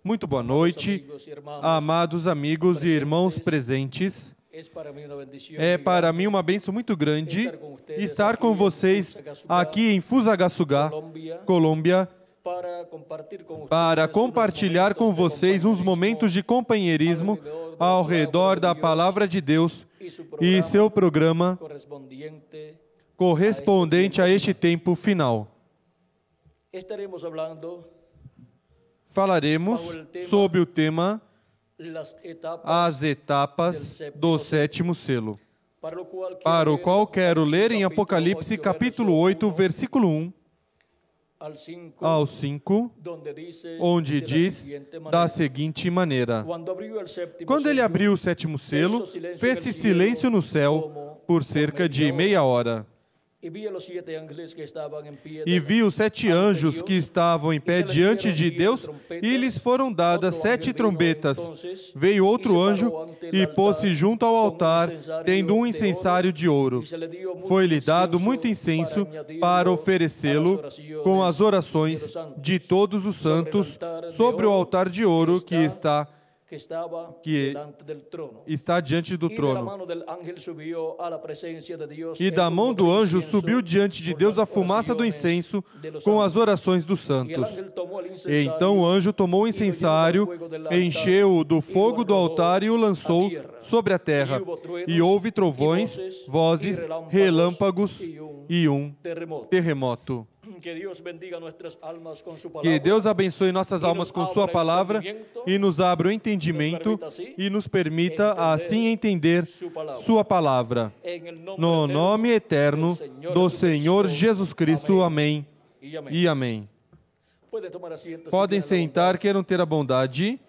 Muito boa noite, amados amigos e irmãos presentes. É para mim uma bênção muito grande estar com vocês aqui em Fusagasugá, Colômbia, para compartilhar com vocês uns momentos de companheirismo ao redor da Palavra de Deus e seu programa correspondente a este tempo final. Falaremos sobre o tema As Etapas do Sétimo Selo, para o qual quero ler em Apocalipse capítulo 8, versículo 1 ao 5, onde diz da seguinte maneira: Quando ele abriu o sétimo selo, fez-se silêncio no céu por cerca de meia hora. E vi os 7 anjos que estavam em pé diante de Deus, e lhes foram dadas 7 trombetas. Veio outro anjo e pôs-se junto ao altar, tendo um incensário de ouro. Foi-lhe dado muito incenso para oferecê-lo com as orações de todos os santos sobre o altar de ouro que está diante do trono. E da mão do anjo subiu diante de Deus a fumaça do incenso com as orações dos santos. E então o anjo tomou o incensário, encheu-o do fogo do altar e o lançou sobre a terra. E houve trovões, vozes, relâmpagos e um terremoto. Que Deus abençoe nossas almas com sua palavra e nos abra o entendimento e nos permita assim entender sua palavra. No nome eterno do Senhor Jesus Cristo. Amém e amém. Podem sentar, queiram ter a bondade.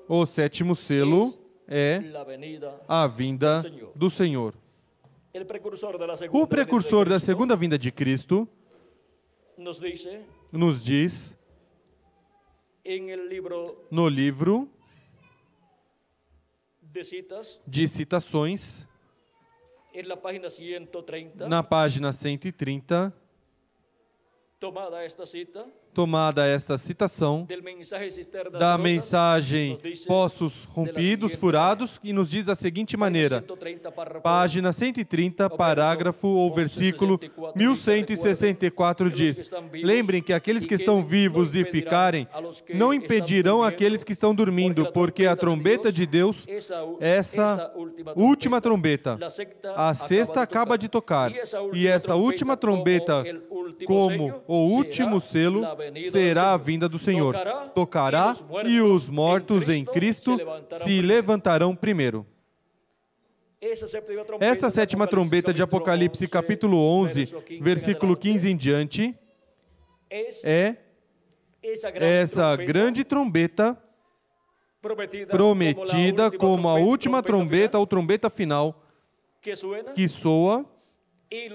O sétimo selo é a vinda do Senhor. O precursor da segunda vinda de Cristo nos diz no livro de citações, na página 130, tomada esta citação da mensagem Poços Rompidos, Furados, e nos diz da seguinte maneira, página 130, parágrafo ou versículo 1164 diz: Lembrem que aqueles que estão vivos e ficarem não impedirão aqueles que estão dormindo, porque a trombeta de Deus, essa última trombeta, a sexta acaba de tocar, e essa última trombeta, como o último selo, será a vinda do Senhor. Tocará e os mortos em Cristo se levantarão primeiro. Essa sétima trombeta de Apocalipse capítulo 11, versículo 15 em diante, é essa grande trombeta prometida como a última trombeta ou trombeta final que soa,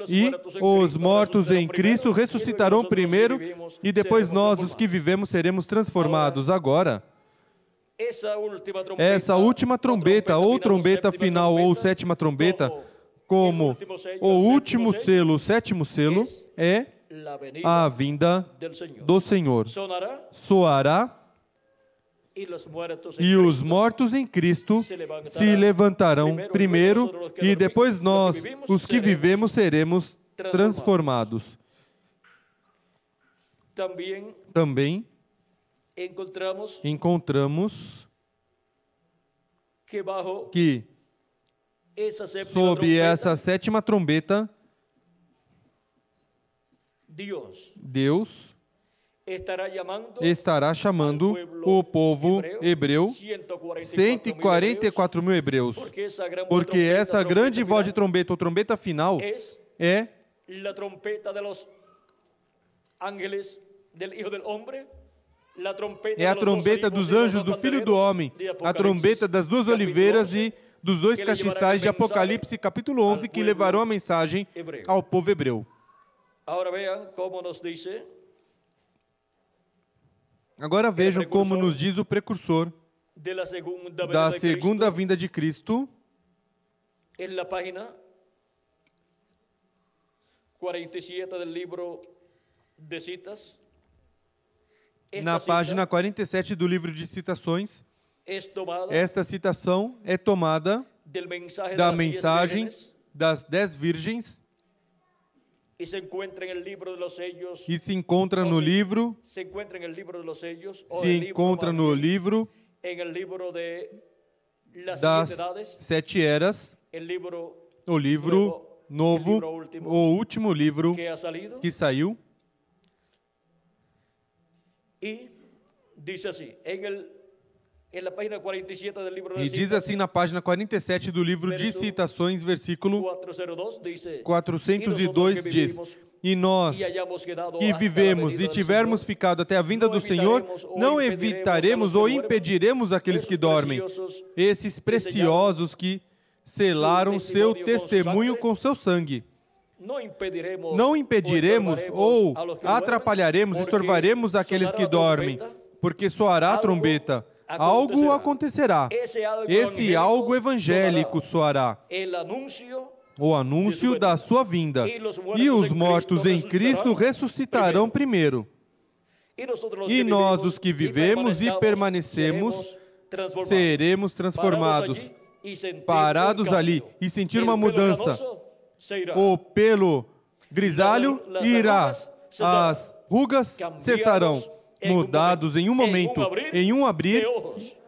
e os mortos em Cristo ressuscitarão primeiro, e depois nós, os que vivemos, seremos transformados. Agora, essa última trombeta, ou trombeta final, ou sétima trombeta, como o último selo, o sétimo selo, é a vinda do Senhor. Soará, e os mortos em Cristo se levantarão primeiro, e depois nós, os que vivemos, seremos transformados. Também encontramos que sob essa sétima trombeta, Deus estará chamando o povo hebreu, 144 mil hebreus, porque essa grande voz de trombeta, ou trombeta final, é a trombeta dos anjos do Filho do Homem, a trombeta das 2 oliveiras e dos 2 castiçais de Apocalipse capítulo 11, que levarão a mensagem ao povo hebreu. Agora vejam como nos diz o precursor da segunda vinda de Cristo, 47 del libro de citas. Na página 47 do livro de citações, esta citação é tomada da mensagem das 10 virgens e se encontra no livro das 7 eras, o livro novo, o último livro que saiu. E diz assim, e diz assim na página 47 do livro de citações, versículo 402, diz: E nós, que vivemos e tivermos ficado até a vinda do Senhor, não evitaremos ou impediremos aqueles que dormem, esses preciosos que selaram seu testemunho com seu sangue. Não impediremos ou atrapalharemos, estorvaremos aqueles que dormem, porque soará a trombeta. Algo acontecerá. Esse algo evangélico soará. O anúncio da sua vinda. E os mortos em Cristo ressuscitarão primeiro. E nós, os que vivemos e permanecemos, seremos transformados, parados ali e sentir uma mudança. O pelo grisalho irá, as rugas cessarão, mudados em um momento, em um abrir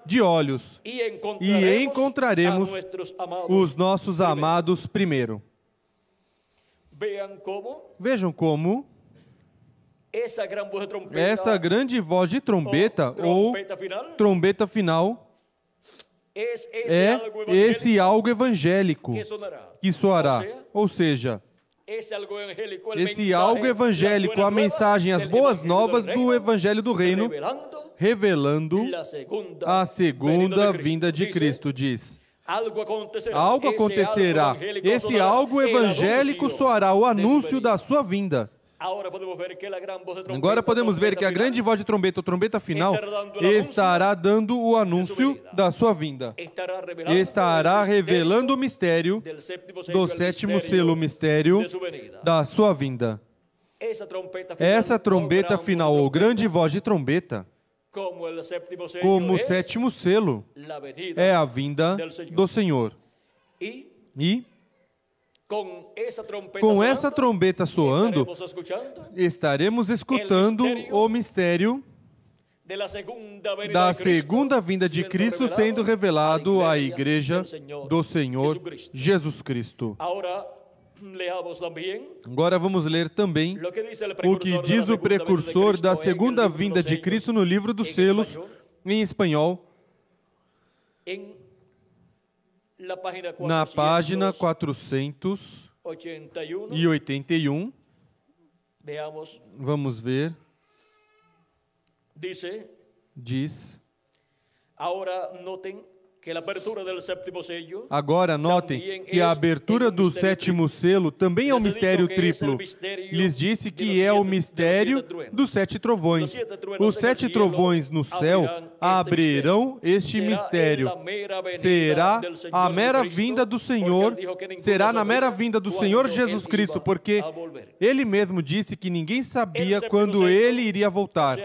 de olhos, e encontraremos os nossos amados primeiro. Vejam como essa grande voz de trombeta, ou trombeta final, é esse algo evangélico que soará. Ou seja, esse algo evangélico, a mensagem, as boas novas do Evangelho do Reino, revelando a segunda vinda de Cristo, diz. Algo acontecerá. Esse algo evangélico soará, o anúncio da sua vinda. Agora podemos ver que a grande voz de trombeta, a trombeta final, estará dando o anúncio da sua vinda. Estará revelando o mistério do sétimo selo, o mistério da sua vinda. Essa trombeta final, ou grande voz de trombeta, como o sétimo selo, é a vinda do Senhor. E com essa trombeta soando, estaremos escutando o mistério da segunda vinda de Cristo sendo revelado à Igreja do Senhor Jesus Cristo. Agora vamos ler também o que diz o precursor da segunda vinda de Cristo no livro dos selos, em espanhol, na página 481. Vamos ver. Diz. Agora notem que a abertura do sétimo selo também é um mistério triplo. Lhes disse que é o mistério dos 7 trovões. Os 7 trovões no céu abrirão este mistério. Será a mera vinda do Senhor, será na mera vinda do Senhor Jesus Cristo, porque Ele mesmo disse que ninguém sabia quando Ele iria voltar.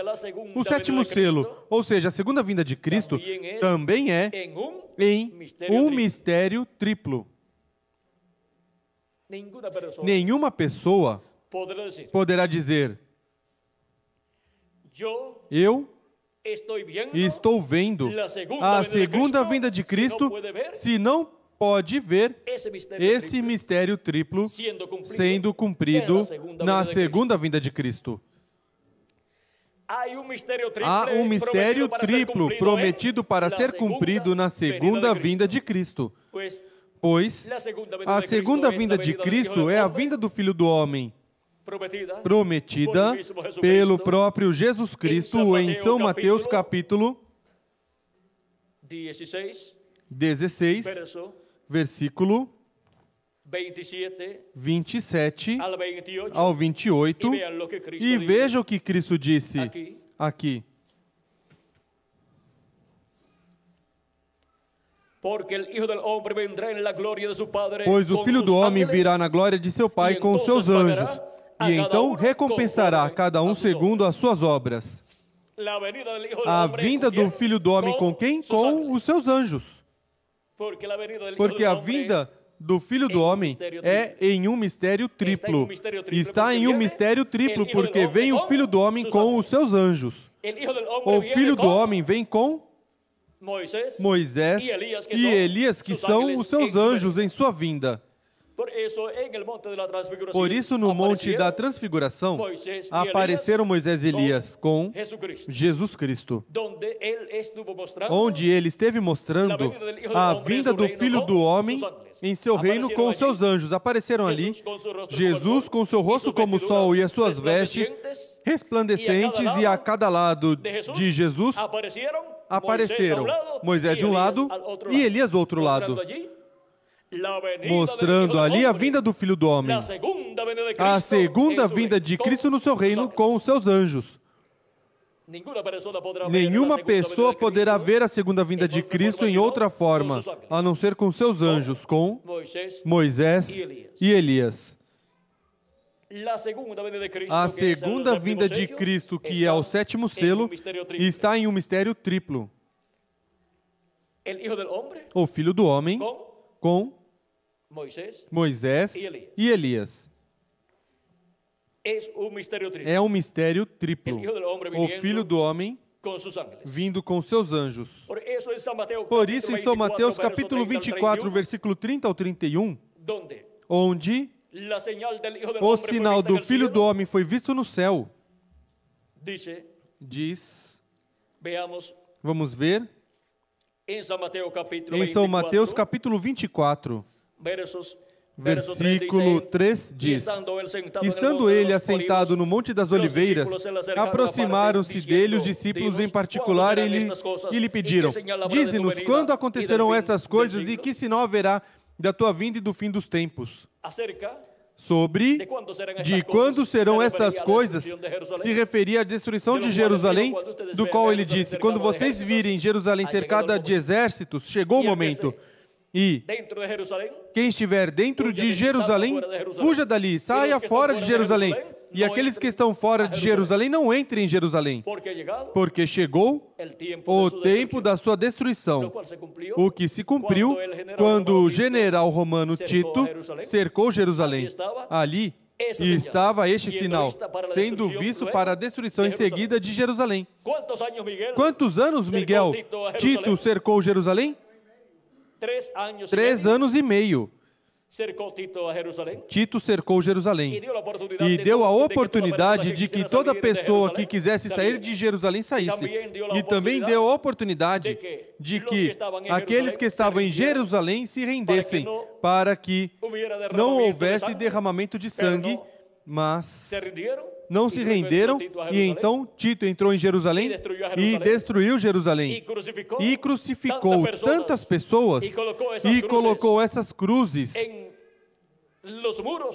O sétimo selo, ou seja, a segunda vinda de Cristo, também é em um mistério triplo. Nenhuma pessoa poderá dizer: eu estou vendo a segunda vinda de Cristo, se não pode ver esse mistério triplo sendo cumprido na segunda vinda de Cristo. Há um mistério triplo prometido para ser cumprido na segunda vinda de Cristo. Pois a segunda vinda de Cristo é a vinda do Filho do Homem, prometida pelo próprio Jesus Cristo em São Mateus capítulo 16, versículo 27 ao 28, e veja o que Cristo disse aqui. Pois o Filho do Homem virá na glória de seu Pai com os seus anjos, e então recompensará cada um segundo as suas obras. A vinda do Filho do Homem com quem? Com os seus anjos. Porque a vinda do Filho do Homem é em um mistério triplo. Está em um mistério triplo, porque vem o Filho do Homem com os seus anjos. O Filho do Homem vem com Moisés e Elias, que são os seus anjos em sua vinda. Por isso, no Monte da Transfiguração, apareceram Moisés e Elias com Jesus Cristo, onde ele esteve mostrando a vinda do Filho do Homem em seu reino com os seus anjos. Apareceram ali Jesus com seu rosto como o sol e as suas vestes resplandecentes, e a cada lado de Jesus apareceram Moisés de um lado e Elias do outro lado, mostrando ali a vinda do Filho do Homem, a segunda vinda de Cristo no seu reino com os seus anjos. Nenhuma pessoa poderá ver a segunda vinda de Cristo em outra forma, a não ser com seus anjos, com Moisés e Elias. A segunda vinda de Cristo, que é o sétimo selo, está em um mistério triplo. O Filho do Homem com Moisés e Elias. É um mistério triplo. O Filho do Homem vindo com seus anjos. Por isso, em São Mateus, capítulo 24, versículo 30 ao 31, onde o sinal do Filho do Homem foi visto no céu, diz, vamos ver, em São Mateus, capítulo 24, versículo 3 diz: Estando ele assentado no Monte das Oliveiras, aproximaram-se dele os discípulos em particular e lhe pediram: Dize-nos quando acontecerão essas coisas e que sinal haverá da tua vinda e do fim dos tempos. Sobre de quando serão essas coisas, se referia à destruição de Jerusalém, do qual ele disse: Quando vocês virem Jerusalém cercada de exércitos, chegou o momento. E quem estiver dentro de Jerusalém, fuja dali, saia fora de Jerusalém. E aqueles que estão fora de Jerusalém, não entrem em Jerusalém. Porque chegou o tempo da sua destruição. O que se cumpriu quando o general romano Tito cercou Jerusalém. Ali estava este sinal, sendo visto para a destruição em seguida de Jerusalém. Quantos anos, Miguel, Tito cercou Jerusalém? 3 anos e meio. Tito cercou Jerusalém e deu a oportunidade de que toda pessoa que quisesse sair de Jerusalém saísse. E também deu a oportunidade de que aqueles que estavam em Jerusalém se rendessem, para que não houvesse derramamento de sangue, mas não se renderam, e então Tito entrou em Jerusalém e destruiu Jerusalém e crucificou tantas pessoas e colocou essas cruzes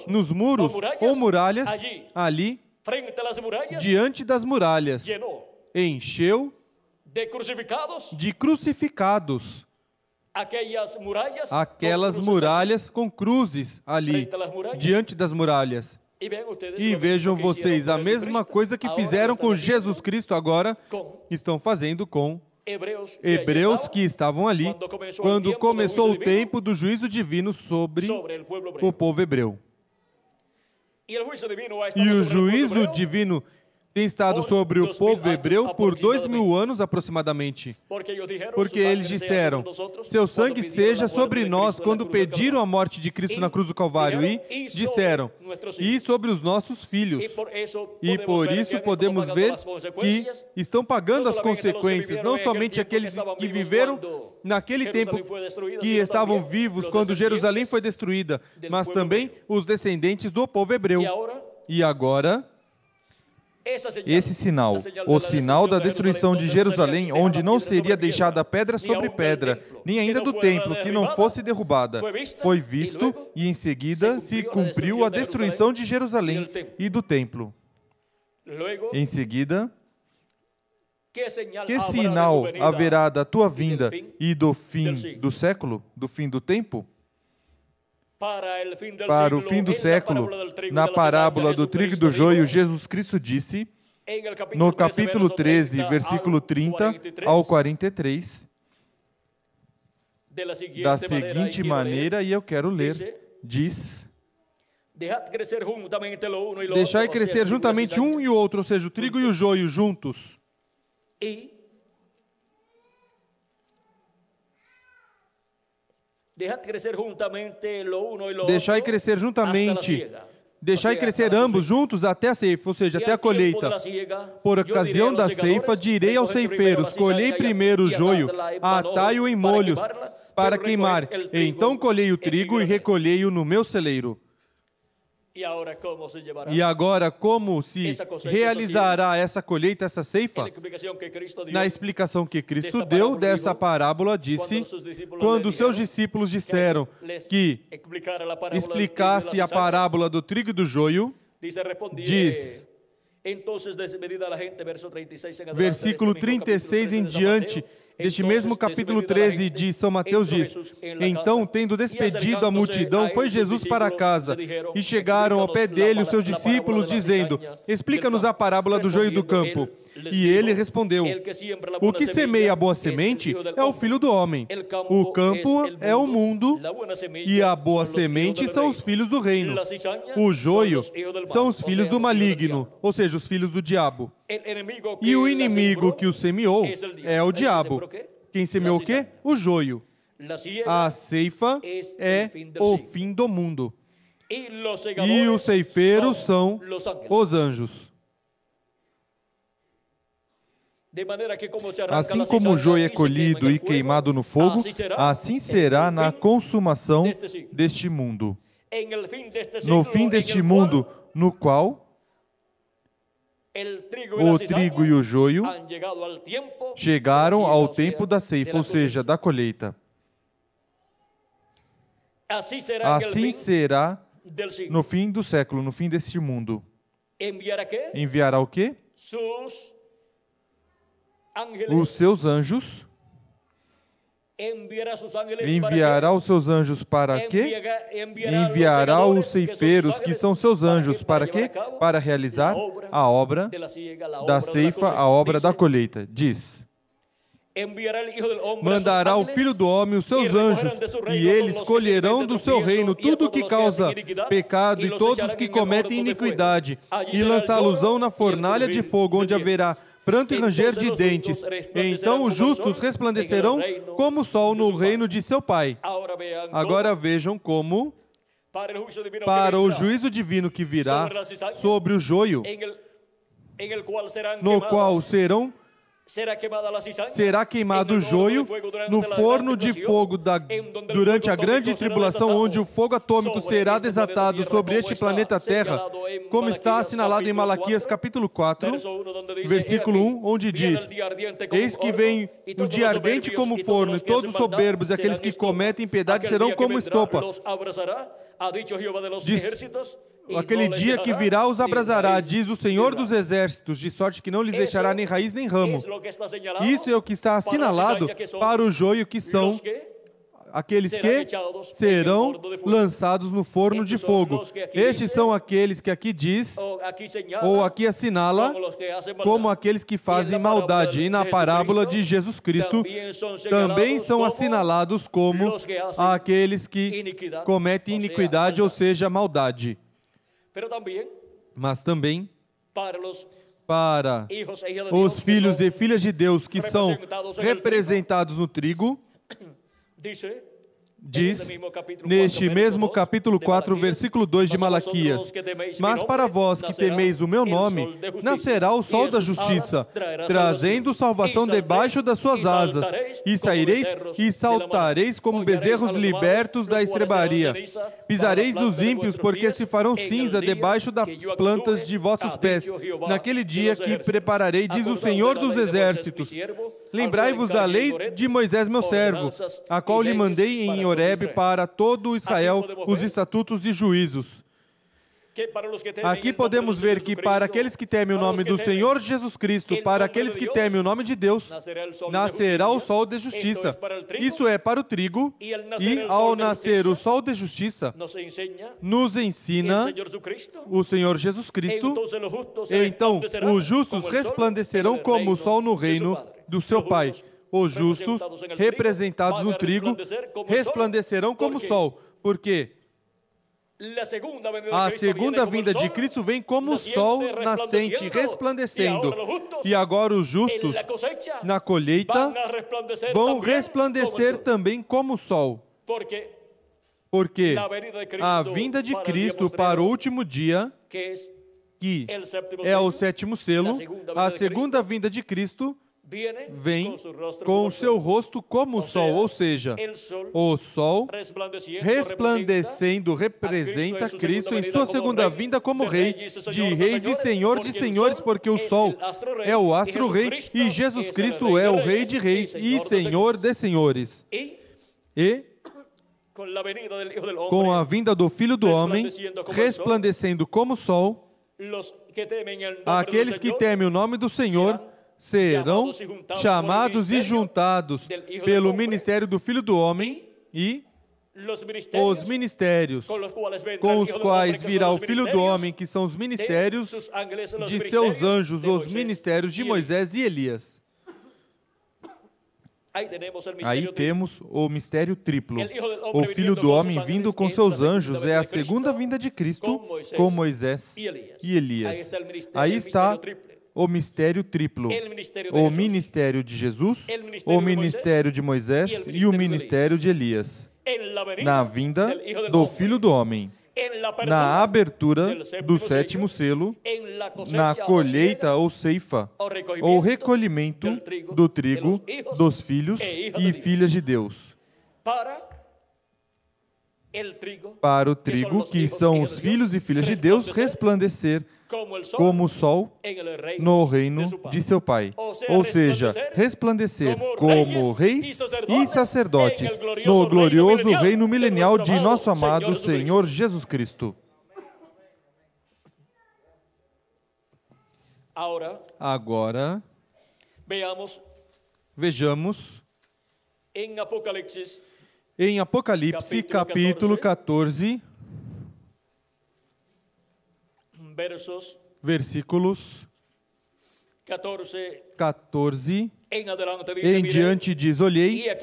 nos muros ou muralhas ali diante das muralhas. Encheu de crucificados aquelas muralhas com cruzes ali diante das muralhas. E vejam vocês, a mesma coisa que fizeram com Jesus Cristo agora, estão fazendo com hebreus que estavam ali, quando começou o tempo do juízo divino sobre o povo hebreu. E o juízo divino tem estado sobre o povo hebreu por 2000 anos aproximadamente. Porque eles disseram: seu sangue seja sobre nós, quando pediram a morte de Cristo na cruz do Calvário. E disseram: e sobre os nossos filhos. E por isso podemos ver que estão pagando as consequências, não somente aqueles que viveram naquele tempo, que estavam vivos quando Jerusalém foi destruída, mas também os descendentes do povo hebreu. E agora, esse sinal, o sinal da destruição de Jerusalém, onde não seria deixada pedra sobre pedra, nem ainda do templo, que não fosse derrubada, foi visto, e em seguida se cumpriu a destruição de Jerusalém e do templo. Em seguida, Que sinal haverá da tua vinda e do fim do século, do fim do tempo? Para o fim do século, na parábola do trigo e do joio, Jesus Cristo disse, no capítulo 13, versículo 30 ao 43, da seguinte maneira, e eu quero ler, diz: deixai crescer juntamente um e o outro, ou seja, o trigo e o joio juntos. Deixai crescer juntamente, deixai crescer ambos juntos até a ceifa, ou seja, até a colheita. Por ocasião da ceifa, direi aos ceifeiros, colhei primeiro o joio, atai-o em molhos, para queimar. Então colhei o trigo e recolhei-o no meu celeiro. E agora, como se realizará essa colheita, essa ceifa? Na explicação que Cristo deu dessa parábola, disse, quando os seus discípulos disseram que explicasse a parábola do trigo e do joio, diz, versículo 36 em diante, deste mesmo capítulo 13 de São Mateus diz, então, tendo despedido a multidão, foi Jesus para casa, e chegaram ao pé dele os seus discípulos, dizendo, explica-nos a parábola do joio do campo. E ele respondeu, o que semeia a boa semente é o Filho do Homem. O campo é o mundo, e a boa semente são os filhos do reino. O joio são os filhos do maligno, ou seja, os filhos do diabo. E o inimigo que o semeou é o diabo. Quem semeou o quê? O joio. A ceifa é o fim do mundo. E os ceifeiros são os anjos. Assim como o joio é colhido e queimado no fogo, assim será na consumação deste mundo. No fim deste mundo, no qual o trigo e o joio chegaram ao tempo da ceifa, ou seja, da colheita. Assim será no fim do século, no fim deste mundo. Enviará o quê? Os seus anjos. Enviará os seus anjos para quê? Enviará os ceifeiros, que são seus anjos, para quê? Para realizar a obra da ceifa, a obra da colheita. Diz, mandará o Filho do Homem os seus anjos, e eles colherão do seu reino tudo que causa pecado e todos os que cometem iniquidade, e lançá-los-ão na fornalha de fogo, onde haverá pranto e ranger de dentes. Então os justos resplandecerão como o sol no reino de seu Pai. Agora vejam como, para o juízo divino que virá sobre o joio, no qual será queimado o joio no forno de fogo durante a grande tribulação, onde o fogo atômico será desatado sobre este planeta Terra, como está assinalado em Malaquias capítulo 4, versículo 1, onde diz, eis que vem um dia ardente como forno, e todos os soberbos e aqueles que cometem impiedade serão como estopa. Aquele dia que virá os abrasará, diz o Senhor dos Exércitos, de sorte que não lhes deixará nem raiz nem ramo. Isso é o que está assinalado para o joio, que são aqueles que serão lançados no forno de fogo. Estes são aqueles que aqui diz, ou aqui assinala, como aqueles que fazem maldade. E na parábola de Jesus Cristo, também são assinalados como aqueles que cometem iniquidade, ou seja, maldade. Mas também para os filhos e filhas de Deus que são representados no trigo, diz neste mesmo capítulo 4, versículo 2 de Malaquias, mas para vós que temeis o meu nome, nascerá o sol da justiça, trazendo salvação debaixo das suas asas, e saireis e saltareis como bezerros libertos da estrebaria. Pisareis os ímpios, porque se farão cinza debaixo das plantas de vossos pés. Naquele dia que prepararei, diz o Senhor dos Exércitos, lembrai-vos da lei de Moisés, meu servo, a qual lhe mandei em Horebe para todo Israel os estatutos e juízos. Aqui podemos ver que para aqueles que temem o nome do Senhor Jesus Cristo, para aqueles que temem o nome de Deus, nascerá o sol de justiça. Isso é para o trigo, e ao nascer o sol de justiça, nos ensina o Senhor Jesus Cristo. Então, os justos resplandecerão como o sol no reino do seu Pai. Os justos, representados no trigo, resplandecerão como o sol, porque a segunda vinda de Cristo vem como o sol nascente, resplandecendo. E agora os justos, na colheita, vão resplandecer também como o sol. Porque a vinda de Cristo para o último dia, que é o sétimo selo, a segunda vinda de Cristo vem com o seu rosto como o sol, ou seja, o sol resplandecendo representa Cristo em sua segunda vinda como Rei de Reis e Senhor de Senhores, porque o sol é o astro-rei e Jesus Cristo é o Rei de Reis e Senhor de Senhores. E com a vinda do Filho do Homem, resplandecendo como o sol, aqueles que temem o nome do Senhor serão chamados e juntados pelo ministério do Filho do Homem e os ministérios com os quais virá o Filho do Homem, que são os ministérios de seus anjos, os ministérios de Moisés e Elias. Aí temos o mistério triplo. O Filho do Homem vindo com seus anjos é a segunda vinda de Cristo com Moisés e Elias. Aí está o mistério triplo, o ministério de Jesus, o ministério de Moisés e o ministério de Elias, na vinda do Filho do Homem, na abertura do sétimo selo, na colheita ou ceifa, ou recolhimento do trigo dos filhos e filhas de Deus. Para o trigo, que são os filhos e filhas de Deus, resplandecer como o sol no reino de seu Pai. Ou seja, resplandecer como reis e sacerdotes no glorioso reino milenial de nosso amado Senhor Jesus Cristo. Agora, vejamos em Apocalipse, capítulo 14, versículos 14 em diante diz: olhei e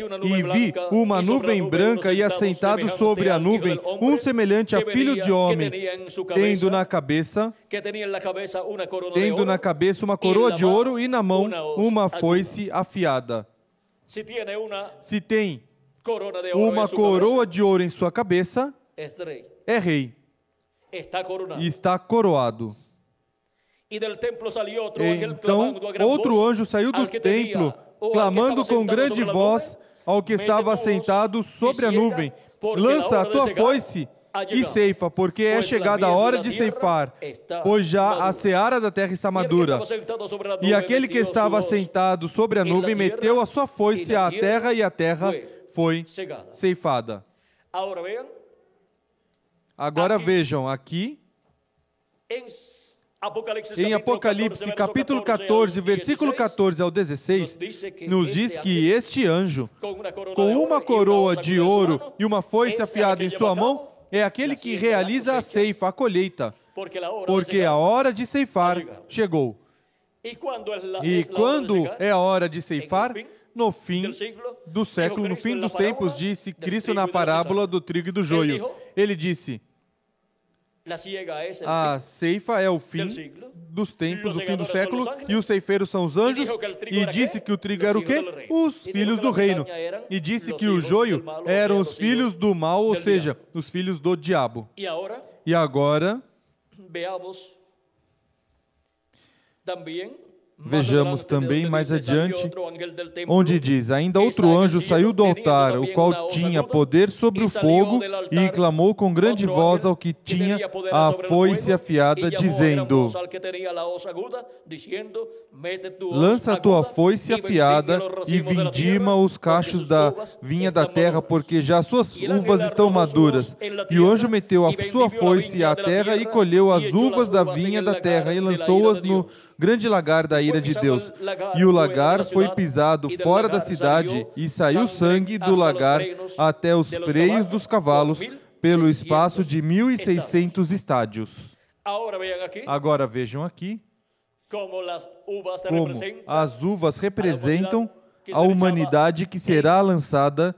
vi uma nuvem branca e assentado sobre a nuvem um semelhante a filho de homem, tendo na cabeça uma coroa de ouro e na mão uma foice afiada. Se tem uma coroa de ouro em sua cabeça, é rei. E está coroado. Então, outro anjo saiu do templo, clamando com grande voz ao que estava sentado sobre a nuvem: lança a tua foice e ceifa, porque é chegada a hora de ceifar, pois já a seara da terra está madura. E aquele que estava sentado sobre a nuvem meteu a sua foice à terra, e a terra foi ceifada. Agora vejam aqui, em Apocalipse capítulo 14, versículo 14 ao 16, nos diz que este anjo, com uma coroa de ouro e uma foice afiada em sua mão, é aquele que realiza a ceifa, a colheita, porque a hora de ceifar chegou. E quando é a hora de ceifar? No fim do século, no fim dos tempos, disse Cristo na parábola do trigo e do joio. Ele disse: a ceifa é o fim dos tempos, o fim do século, e os ceifeiros são os anjos, e disse que o trigo era o quê? Os filhos do reino. E disse que o joio eram os filhos do mal, ou seja, os filhos do diabo. E agora, Vejamos também mais adiante, onde diz: ainda outro anjo saiu do altar, o qual tinha poder sobre o fogo, e clamou com grande voz ao que tinha a foice afiada, dizendo: lança a tua foice afiada e vindima os cachos da vinha da terra, porque já suas uvas estão maduras. E o anjo meteu a sua foice à terra e colheu as uvas da vinha da terra e lançou-as no grande lagar da ira de Deus. E o lagar foi pisado fora da cidade, e saiu sangue do lagar até os freios dos cavalos, pelo espaço de 1.600 estádios. Agora vejam aqui como as uvas representam a humanidade que será lançada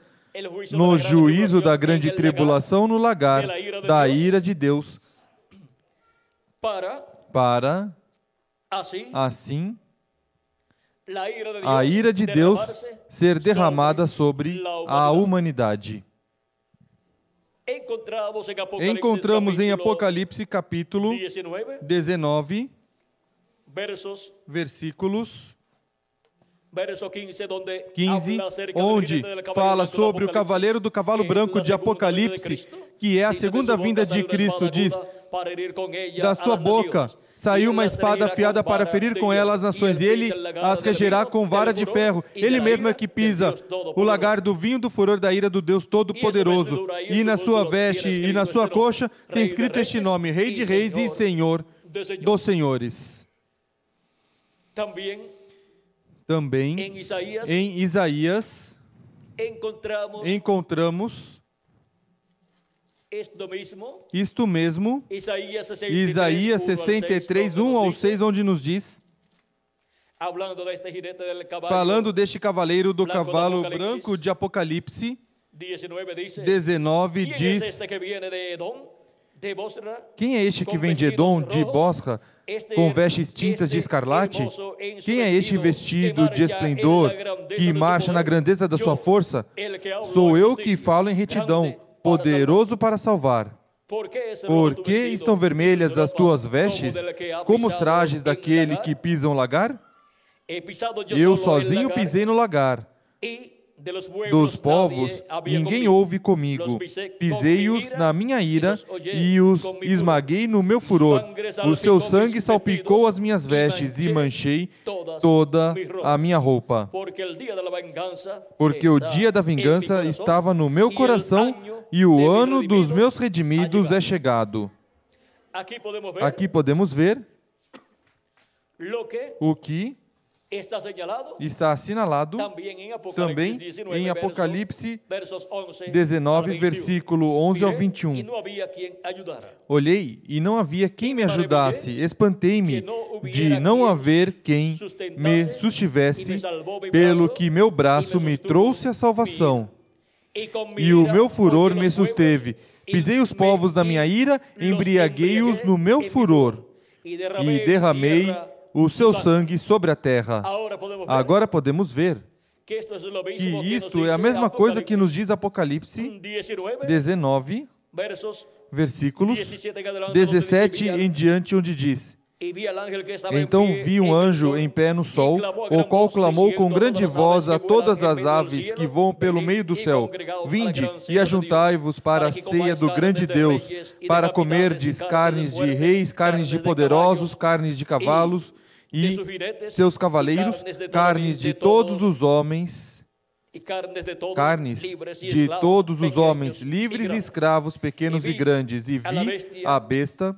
no juízo da grande tribulação no lagar da ira de Deus, para assim a ira de Deus ser derramada sobre a humanidade. Encontramos em Apocalipse capítulo 19, versículos 15, onde fala sobre o cavaleiro do cavalo branco de Apocalipse, que é a segunda vinda de Cristo. Diz: da sua boca saiu uma espada afiada para ferir com ela as nações, e ele as regerá com vara de ferro. Ele mesmo é que pisa o lagar do vinho do furor da ira do Deus Todo-Poderoso. E na sua veste e na sua coxa tem escrito este nome: Rei de Reis e Senhor dos Senhores. Também em Isaías encontramos isto mesmo, Isaías 63, 1 ao 6, onde nos diz, falando deste cavaleiro do cavalo branco de Apocalipse, 19 diz: quem é este que vem de Edom, de Bosra, com vestes tintas de escarlate? Quem é este vestido de esplendor, que marcha na grandeza da sua força? Sou eu que falo em retidão, poderoso para salvar. Por que estão vermelhas as tuas vestes, como os trajes daquele que pisa um lagar? Eu sozinho pisei no lagar. Dos povos, ninguém houve comigo. Pisei-os na minha ira e os esmaguei no meu furor. O seu sangue salpicou as minhas vestes e manchei toda a minha roupa. Porque o dia da vingança estava no meu coração e o ano dos meus redimidos é chegado. Aqui podemos ver o que está assinalado também em Apocalipse 19, versículo 11 ao 21. Olhei e não havia quem me ajudasse, espantei-me de não haver quem me sustivesse, pelo que meu braço me trouxe a salvação, e o meu furor me susteve. Pisei os povos da minha ira, embriaguei-os no meu furor, e derramei o seu sangue sobre a terra. Agora podemos ver que isto é a mesma coisa que nos diz Apocalipse 19, versículos 17 em diante, onde diz: então vi um anjo em pé no sol, o qual clamou com grande voz a todas as aves que voam pelo meio do céu: vinde e ajuntai-vos para a ceia do grande Deus, para comerdes carnes de reis, carnes de poderosos, carnes de cavalos e seus cavaleiros, carnes de todos os homens, livres e escravos, pequenos e grandes, e vi a besta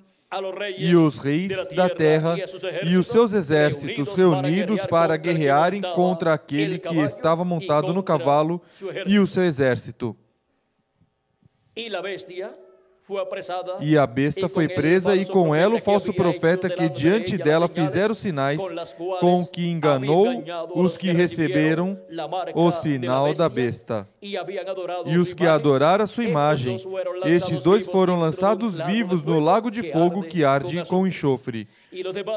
e os reis da terra e os seus exércitos reunidos para guerrearem contra aquele que estava montado no cavalo e o seu exército. E a besta foi presa, e com ela o falso profeta que diante dela fizeram sinais, com que enganou os que receberam o sinal da besta. E os que adoraram a sua imagem, estes dois foram lançados vivos no lago de fogo que arde com enxofre.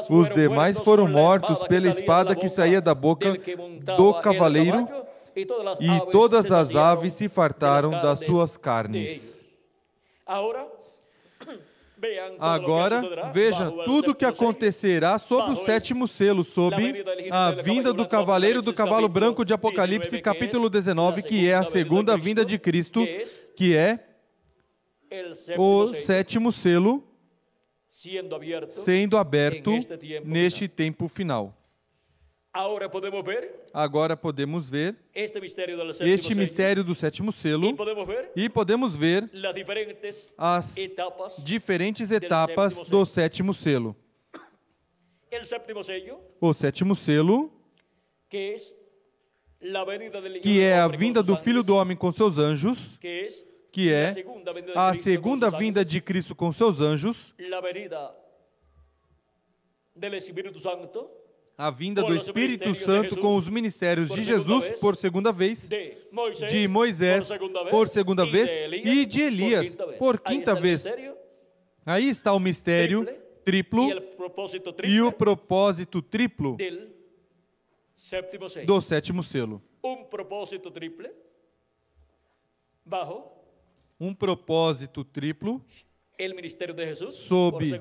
Os demais foram mortos pela espada que saía da boca do cavaleiro, e todas as aves se fartaram das suas carnes. Agora, veja tudo o que acontecerá sob o sétimo selo, sob a vinda do cavaleiro do cavalo branco de Apocalipse, capítulo 19, que é a segunda vinda de Cristo, que é o sétimo selo sendo aberto neste tempo final. Agora podemos ver este mistério do sétimo selo e podemos ver as diferentes etapas do sétimo selo. O sétimo selo, que é a vinda do Filho do Homem com seus anjos, que é a segunda vinda de Cristo com seus anjos, a vinda do Espírito Santo com os ministérios de Jesus por segunda vez, de Moisés por segunda vez e de Elias por quinta vez. Aí está o mistério triplo e o propósito triplo do sétimo selo. Um propósito triplo sob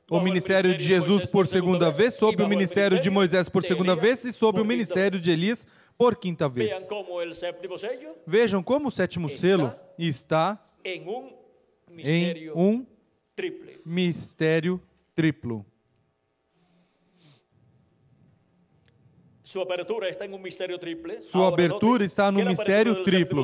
o ministério de Jesus por segunda vez, sob o ministério de Moisés por segunda vez e sob o ministério de Elias por quinta vez. Vejam como o sétimo selo está em um mistério triplo. Sua abertura está no mistério triplo.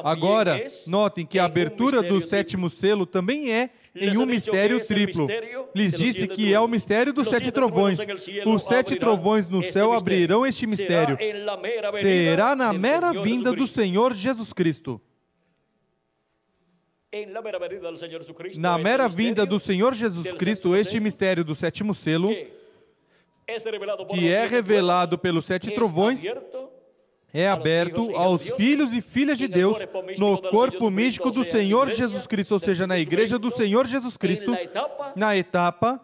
Agora, notem que a abertura do sétimo selo também é em um mistério triplo. Lhes disse que é o mistério dos 7 trovões. Os 7 trovões no céu abrirão este mistério. Será na mera vinda do Senhor Jesus Cristo. Na mera vinda do Senhor Jesus Cristo, este mistério do sétimo selo, que é revelado pelos 7 trovões, é aberto aos filhos e filhas de Deus no corpo místico do Senhor Jesus Cristo, ou seja, na igreja do Senhor Jesus Cristo, na etapa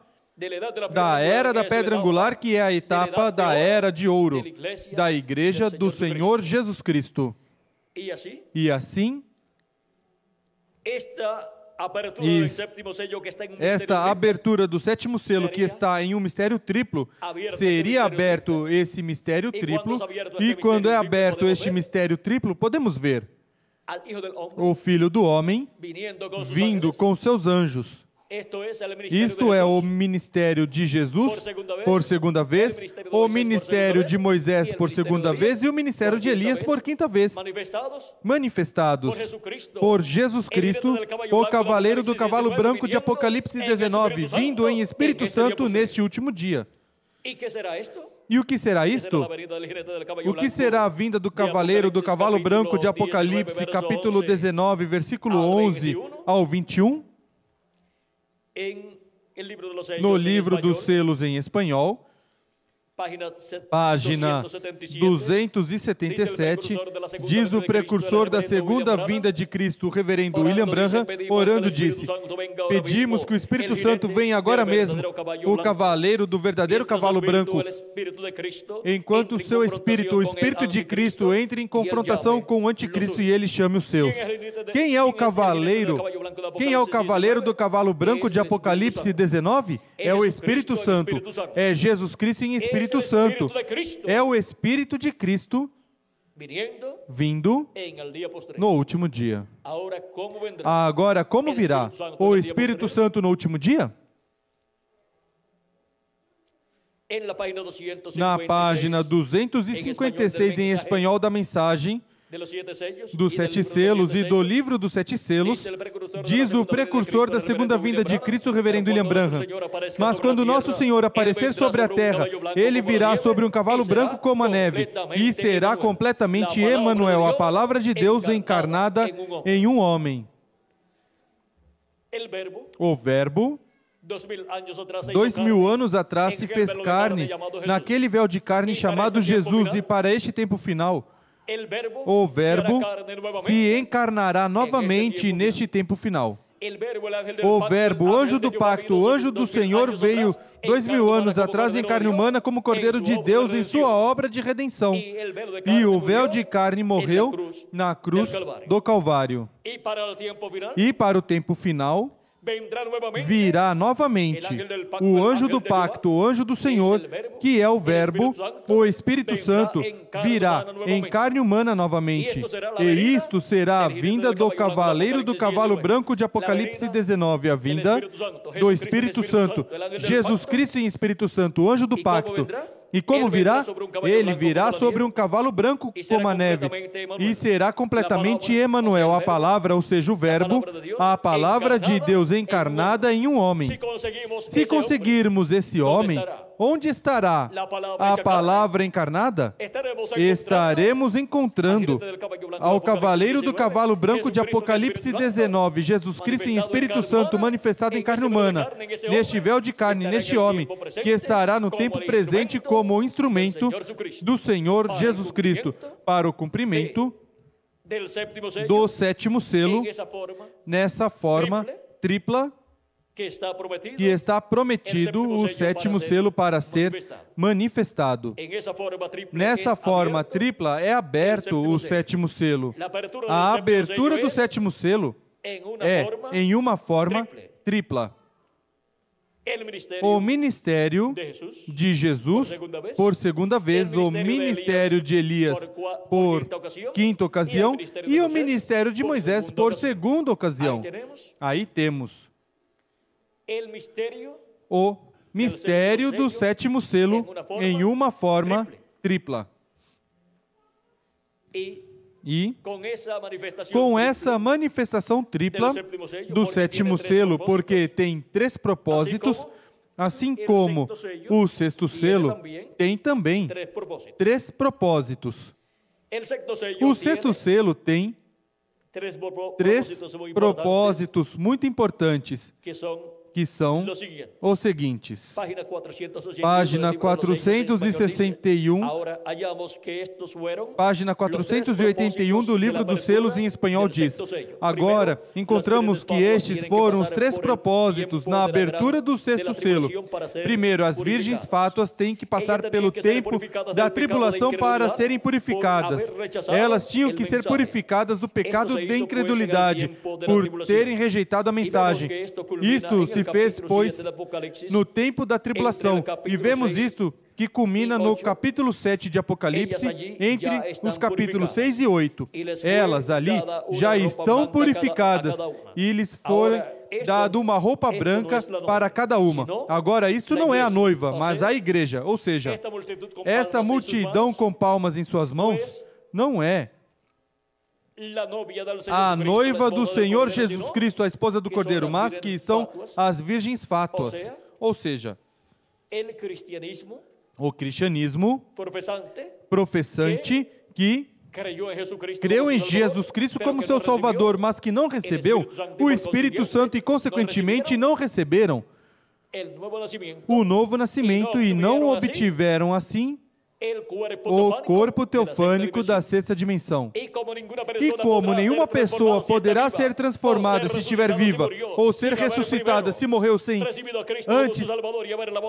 da era da pedra angular, que é a etapa da era de ouro, da igreja do Senhor Jesus Cristo. E assim, esta abertura do sétimo selo, que está em um mistério triplo, seria aberto esse mistério triplo, e quando é aberto este mistério triplo, podemos ver o Filho do Homem vindo com seus anjos. Isto é o ministério de Jesus por segunda vez, o ministério de Moisés por segunda vez e o ministério de Elias por quinta vez, manifestados por Jesus Cristo, o cavaleiro do cavalo branco de Apocalipse 19, vindo em Espírito Santo neste último dia. E o que será isto? O que será a vinda do cavaleiro do cavalo branco de Apocalipse, capítulo 19, versículo 11 ao 21? No livro dos selos em espanhol, página 277, diz o precursor da segunda vinda de Cristo, o reverendo William Branham, orando, disse: pedimos que o Espírito Santo venha agora mesmo, o cavaleiro do verdadeiro cavalo branco, enquanto o seu espírito, o Espírito de Cristo, entre em confrontação com o anticristo e ele chame os seus. Quem é o cavaleiro? Quem é o cavaleiro do cavalo branco de Apocalipse 19? É o Espírito Santo. É Jesus Cristo em Espírito Santo. É o Espírito de Cristo vindo no último dia. Agora, como virá o Espírito Santo no último dia? Na página 256 em espanhol da mensagem dos 7 selos e do livro dos 7 selos, diz o precursor da segunda vinda de Cristo, o reverendo William Branham: mas quando nosso Senhor aparecer sobre a terra, ele virá sobre um cavalo branco como a neve, e será completamente Emanuel, a palavra de Deus encarnada em um homem. O Verbo, 2000 anos atrás, se fez carne naquele véu de carne chamado Jesus, e para este tempo final, o Verbo se encarnará novamente neste tempo final. O Verbo, o anjo do pacto, o anjo do Senhor, veio 2000 anos atrás em carne humana como Cordeiro de Deus em sua obra de redenção. E o véu de carne morreu na cruz do Calvário. E para o tempo final, virá novamente o anjo do pacto, o anjo do Senhor, que é o Verbo, o Espírito Santo, virá em carne humana novamente. E isto será a vinda do cavaleiro do cavalo branco de Apocalipse 19, a vinda do Espírito Santo. Jesus Cristo em Espírito Santo, o anjo do pacto. E como virá? Ele virá sobre um cavalo branco como a neve. E será completamente Emanuel, a palavra, ou seja, o Verbo, a palavra de Deus encarnada em um homem. Se conseguirmos esse homem, onde estará a palavra encarnada? Estaremos encontrando ao cavaleiro do cavalo branco de Apocalipse 19, Jesus Cristo em Espírito Santo manifestado em carne humana, neste véu de carne, neste homem, que estará no tempo presente como instrumento do Senhor Jesus Cristo para o cumprimento do sétimo selo, nessa forma tripla, que está prometido o sétimo selo para ser manifestado. Nessa forma tripla é aberto o sétimo selo. A abertura do sétimo selo é em uma forma tripla. O ministério de Jesus, por segunda vez, o ministério de Elias, por quinta ocasião, e o ministério de Moisés, por segunda ocasião. Aí temos o mistério do sétimo selo em uma forma tripla. E com essa manifestação tripla do sétimo selo, porque tem três propósitos, assim como o sexto selo tem também três propósitos. O sexto selo tem três propósitos muito importantes, que são os seguintes. Página 461, página 481 do livro dos selos em espanhol diz: agora encontramos que estes foram os três propósitos na abertura do sexto selo. Primeiro, as virgens fátuas têm que passar pelo tempo da tribulação para serem purificadas. Elas tinham que ser purificadas do pecado de incredulidade por terem rejeitado a mensagem. Isto se fez, pois, no tempo da tribulação, e vemos isto que culmina no capítulo 7 de Apocalipse, entre os capítulos 6 e 8. Elas ali já estão purificadas, e lhes foram dado uma roupa branca para cada uma. Agora, isso não é a noiva, mas a igreja, ou seja, esta multidão com palmas em suas mãos não é a noiva do Senhor Jesus Cristo, a esposa do Cordeiro, mas que são as virgens fátuas. Ou seja, o cristianismo professante que creu em Jesus Cristo como seu Salvador, mas que não recebeu o Espírito Santo e, consequentemente, não receberam o novo nascimento e não obtiveram, assim, o corpo teofânico da sexta dimensão. E como nenhuma pessoa poderá ser transformada se estiver viva, ou ser ressuscitada se morreu sem antes,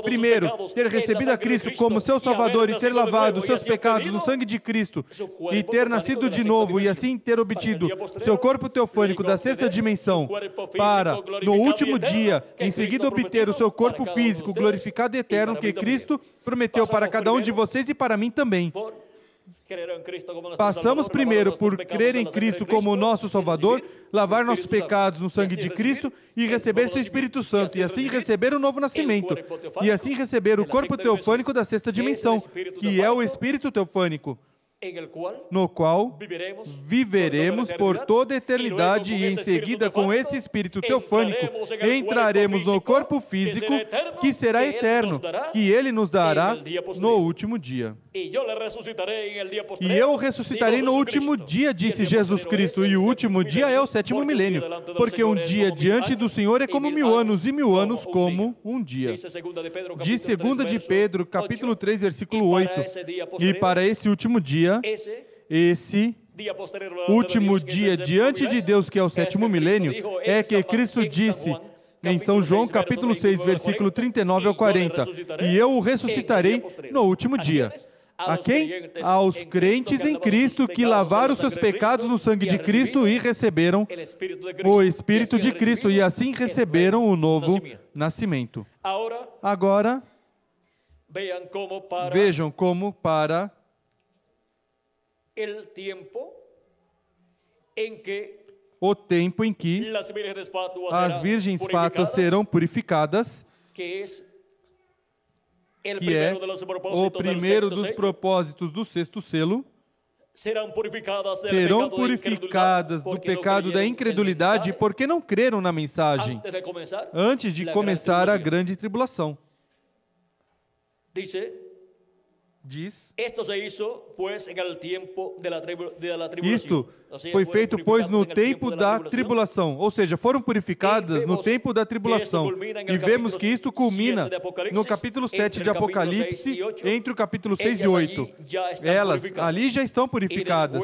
primeiro, ter recebido a Cristo como seu Salvador e ter lavado seus pecados no sangue de Cristo, e ter nascido de novo e assim ter obtido seu corpo teofânico da sexta dimensão, para, no último dia, em seguida obter o seu corpo físico glorificado e eterno que Cristo prometeu para cada um de vocês e para mim também. Passamos primeiro por crer em Cristo como nosso Salvador, lavar nossos pecados no sangue de Cristo e receber seu Espírito Santo, e assim receber o novo nascimento, e assim receber o corpo teofânico da sexta dimensão, que é o Espírito teofânico, no qual viveremos por toda a eternidade, e em seguida, com esse Espírito teofânico, entraremos no corpo físico que será eterno, que Ele nos dará no último dia. E eu ressuscitarei no último dia, disse Jesus Cristo, e o último dia é o sétimo milênio, porque um dia diante do Senhor é como 1000 anos, e 1000 anos como um dia. Diz 2 de Pedro, capítulo 3, versículo 8, e para esse último dia, esse último dia diante de Deus, que é o sétimo milênio, é que Cristo disse em São João, capítulo 6, versículo 39 ao 40, e eu o ressuscitarei no último dia. A quem? Aos crentes em Cristo que lavaram seus pecados no sangue de Cristo e receberam o Espírito de Cristo e assim receberam o novo nascimento. Agora, vejam como para o tempo em que as virgens fátuas serão purificadas, que é o primeiro dos propósitos do sexto selo, serão purificadas do pecado da incredulidade porque não creram na mensagem antes de começar a grande tribulação. Diz, isto foi feito, pois, no tempo da tribulação, ou seja, foram purificadas no tempo da tribulação. E vemos que isto culmina no capítulo 7 de Apocalipse, entre o capítulo 6 e 8. Elas ali já estão purificadas.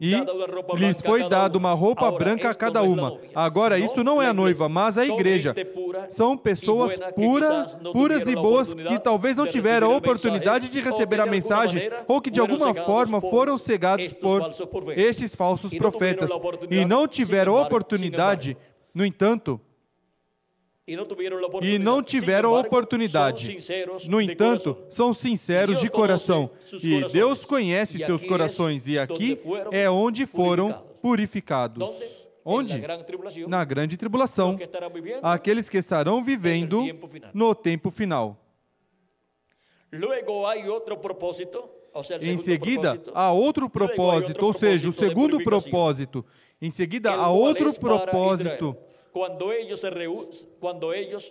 E lhes foi dado uma roupa branca a cada uma. Agora, isso não é a noiva, mas a igreja. São pessoas puras e boas que talvez não tiveram a oportunidade de receber a mensagem ou que de alguma forma foram cegados por estes falsos profetas e não tiveram a oportunidade, no entanto, são sinceros de coração. E Deus conhece seus corações. E aqui é onde foram purificados. Onde? Na grande tribulação. Aqueles que estarão vivendo no tempo final. Em seguida, há outro propósito, ou seja, o segundo propósito. Em seguida, há outro propósito.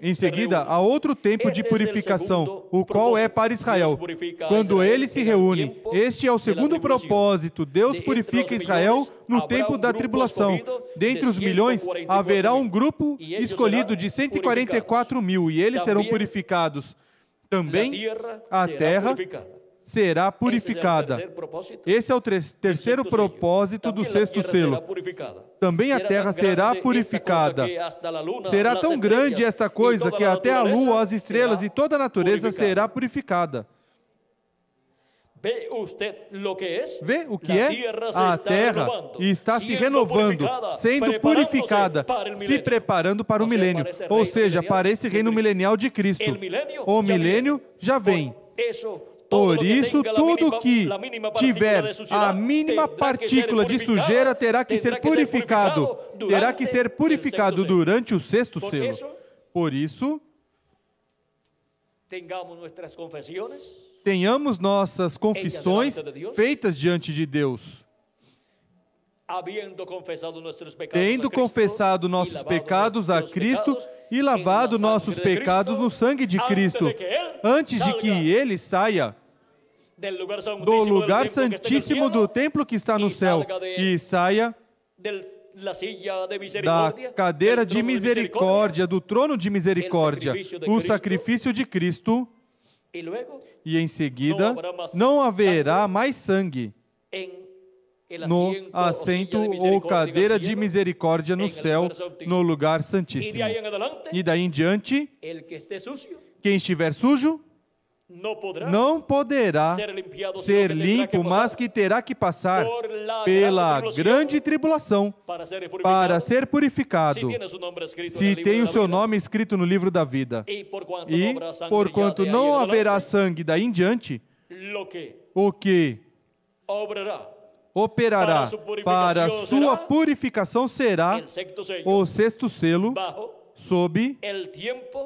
Em seguida, há outro tempo de purificação, o qual é para Israel. Quando eles se reúnem, este é o segundo propósito. Deus purifica Israel no tempo da tribulação. Dentre os milhões, haverá um grupo escolhido de 144 mil, e eles serão purificados. Também a terra será purificada. Esse é o terceiro propósito do sexto selo. Também a terra será purificada. Será tão grande essa coisa que até a lua, as estrelas e toda a natureza será purificada. Vê o que é? A terra está se renovando, sendo purificada, se preparando para o milênio, ou seja, para esse reino milenial de Cristo. O milênio já vem. Por isso, tudo que tiver a mínima partícula de sujeira terá que ser purificado. Terá que ser purificado durante o sexto selo. Por isso, tenhamos nossas confissões feitas diante de Deus. Tendo confessado nossos pecados a Cristo e lavado nossos pecados no sangue de Cristo, antes de que Ele saia do lugar santíssimo do templo que está no céu e saia da cadeira de misericórdia, do trono de misericórdia, o sacrifício de Cristo, e em seguida não haverá mais sangue no assento ou cadeira de misericórdia no céu, no lugar santíssimo. E daí em diante, quem estiver sujo não poderá ser limpo, mas que terá que passar pela grande tribulação para ser purificado. Se tem o seu nome escrito no livro da vida. E, porquanto não haverá sangue daí em diante, o que operará para a sua purificação será o sexto selo, sob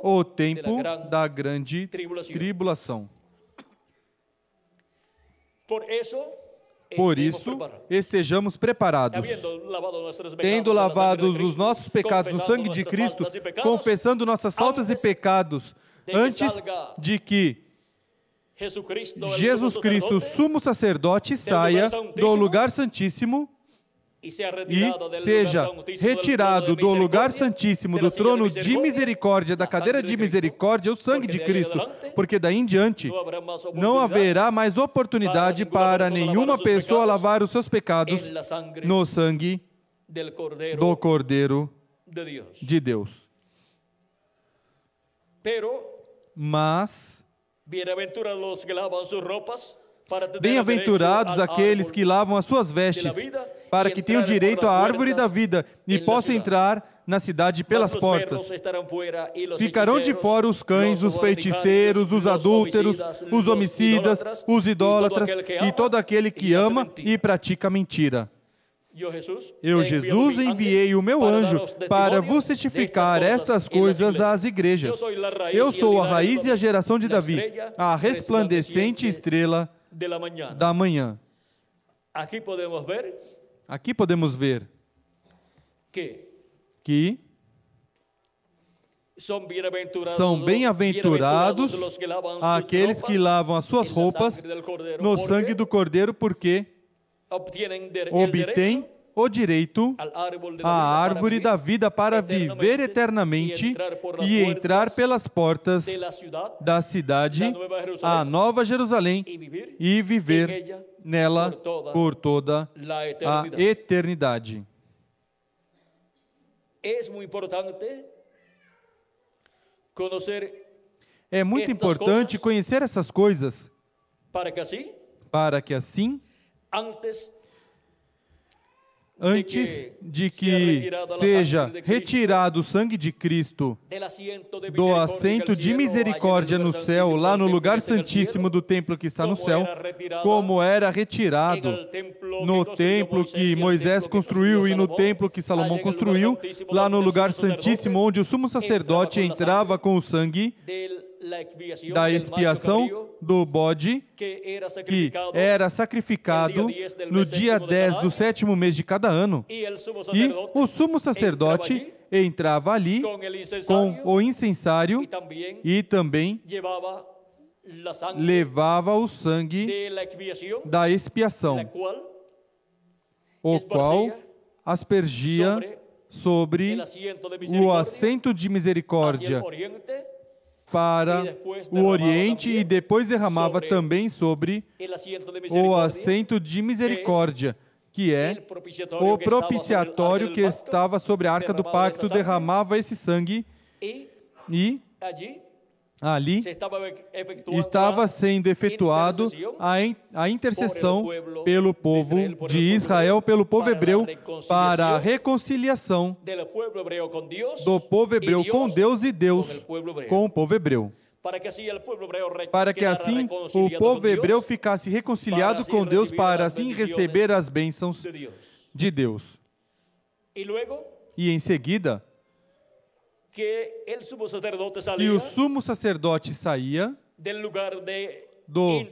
o tempo da grande tribulação. Por isso, estejamos preparados, tendo lavado os nossos pecados no sangue de Cristo, confessando nossas faltas e pecados, antes de que Jesus Cristo, sumo sacerdote, saia do lugar santíssimo e seja retirado do lugar santíssimo, do trono de misericórdia, da cadeira de misericórdia, o sangue de Cristo, porque daí em diante não haverá mais oportunidade para nenhuma pessoa lavar os seus pecados no sangue do Cordeiro de Deus. Mas Bem-aventurados aqueles que lavam as suas vestes, para que tenham direito à árvore da vida e possam entrar na cidade pelas portas. Ficarão de fora os cães, os feiticeiros, os adúlteros, os homicidas, os idólatras e todo aquele que ama e pratica mentira. Eu, Jesus, enviei o meu anjo para vos testificar estas coisas às igrejas. Eu sou a raiz e a geração de Davi, a resplandecente estrela da manhã. Aqui podemos ver que são bem-aventurados aqueles que lavam as suas roupas no sangue do Cordeiro, porque obtêm o direito à árvore da vida para viver eternamente e entrar pelas portas da cidade, a Nova Jerusalém, e viver nela por toda a eternidade. É muito importante conhecer essas coisas para que assim, antes de que seja retirado o sangue de Cristo do assento de misericórdia no céu, lá no lugar santíssimo do templo que está no céu, como era retirado no templo que Moisés construiu e no templo que Salomão construiu, lá no lugar santíssimo onde o sumo sacerdote entrava com o sangue da expiação do bode que era sacrificado no dia 10 do 7º mês de cada ano. E o sumo sacerdote entrava ali com o incensário e também levava o sangue da expiação, o qual aspergia sobre o assento de misericórdia para o Oriente e depois derramava também sobre o assento de misericórdia, que é o propiciatório que estava sobre a Arca do Pacto, derramava esse sangue e ali estava sendo efetuado a intercessão pelo povo de Israel, pelo povo hebreu, para a reconciliação do povo hebreu com Deus e Deus com o povo hebreu. Para que assim o povo hebreu ficasse reconciliado com Deus, para assim receber as bênçãos de Deus. E em seguida, que o sumo sacerdote saía do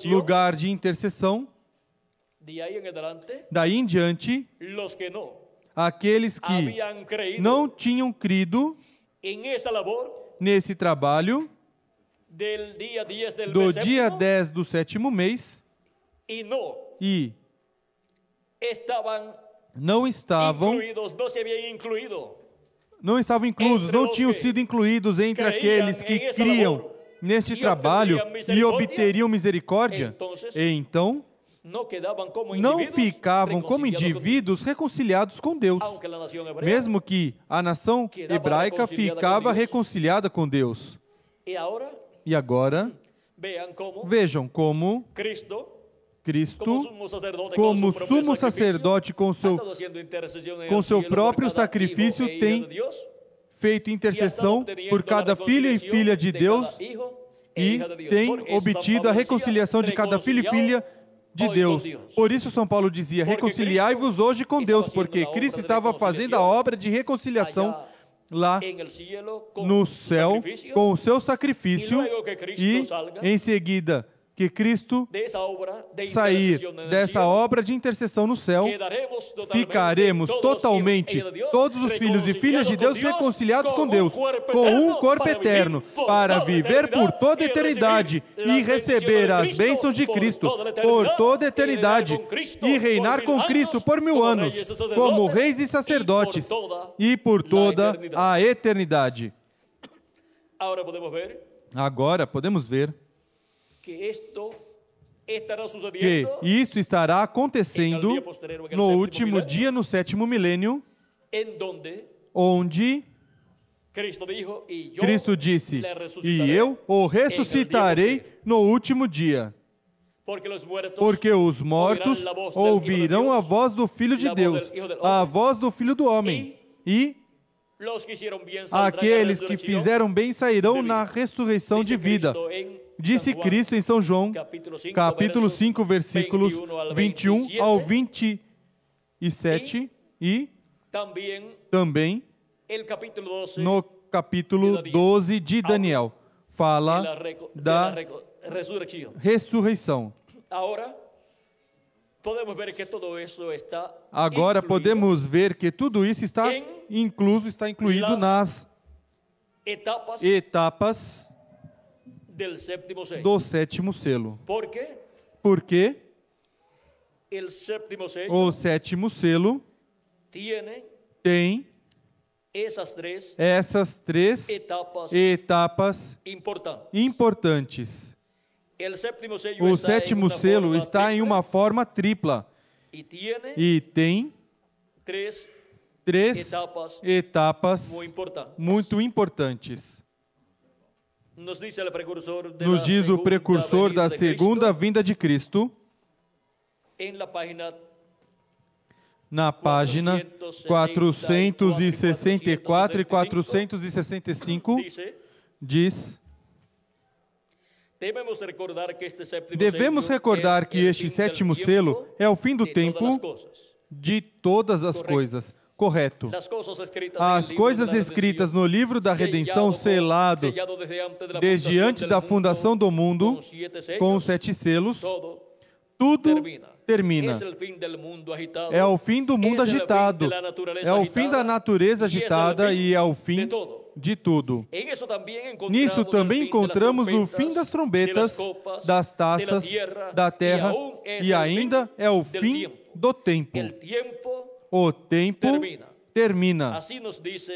lugar de intercessão. Daí em diante, aqueles que não tinham crido nesse trabalho do dia 10 do 7º mês e não estavam inclusos, não tinham sido incluídos entre aqueles que criam neste trabalho e obteriam misericórdia, então não ficavam como indivíduos reconciliados com Deus, mesmo que a nação hebraica ficava reconciliada com Deus. E agora, vejam como Cristo, como sumo sacerdote com seu próprio sacrifício, tem feito intercessão por cada filho e filha de Deus e tem obtido a reconciliação de cada filho e filha de Deus. Por isso São Paulo dizia: reconciliai-vos hoje com Deus, porque Cristo estava fazendo a obra de reconciliação lá no céu com o seu sacrifício, e em seguida que Cristo sair dessa obra de intercessão no céu, ficaremos totalmente, todos os filhos e filhas de Deus, reconciliados com Deus, com um corpo eterno, para viver por toda a eternidade e receber as bênçãos de Cristo por toda a eternidade e reinar com Cristo por 1000 anos, como reis e sacerdotes e por toda a eternidade. Agora podemos ver que isto estará acontecendo no último dia, no 7º milênio, onde Cristo disse: e eu o ressuscitarei no último dia. Porque os mortos ouvirão a voz do Filho de Deus, a voz do Filho do Homem. E aqueles que fizeram bem sairão na ressurreição de vida. Disse Cristo em São João, capítulo 5, versículos 21 ao 27. E também no capítulo 12 de Daniel, fala da ressurreição. Agora podemos ver que tudo isso está incluído nas etapas do sétimo selo. Porque o sétimo selo tem essas três etapas importantes. O sétimo selo está em uma forma tripla e tem três etapas muito importantes. Nos diz o precursor da segunda vinda de Cristo, na página 464 e 465, diz: devemos recordar que este sétimo selo é o fim do tempo de todas as coisas. Correto. As coisas escritas no livro da redenção selado desde antes da fundação do mundo, com os 7 selos, tudo termina. É o fim do mundo agitado, é o fim da natureza agitada e é o fim de tudo. Nisso também encontramos o fim das trombetas, das taças, da terra e ainda é o fim do tempo. O tempo termina.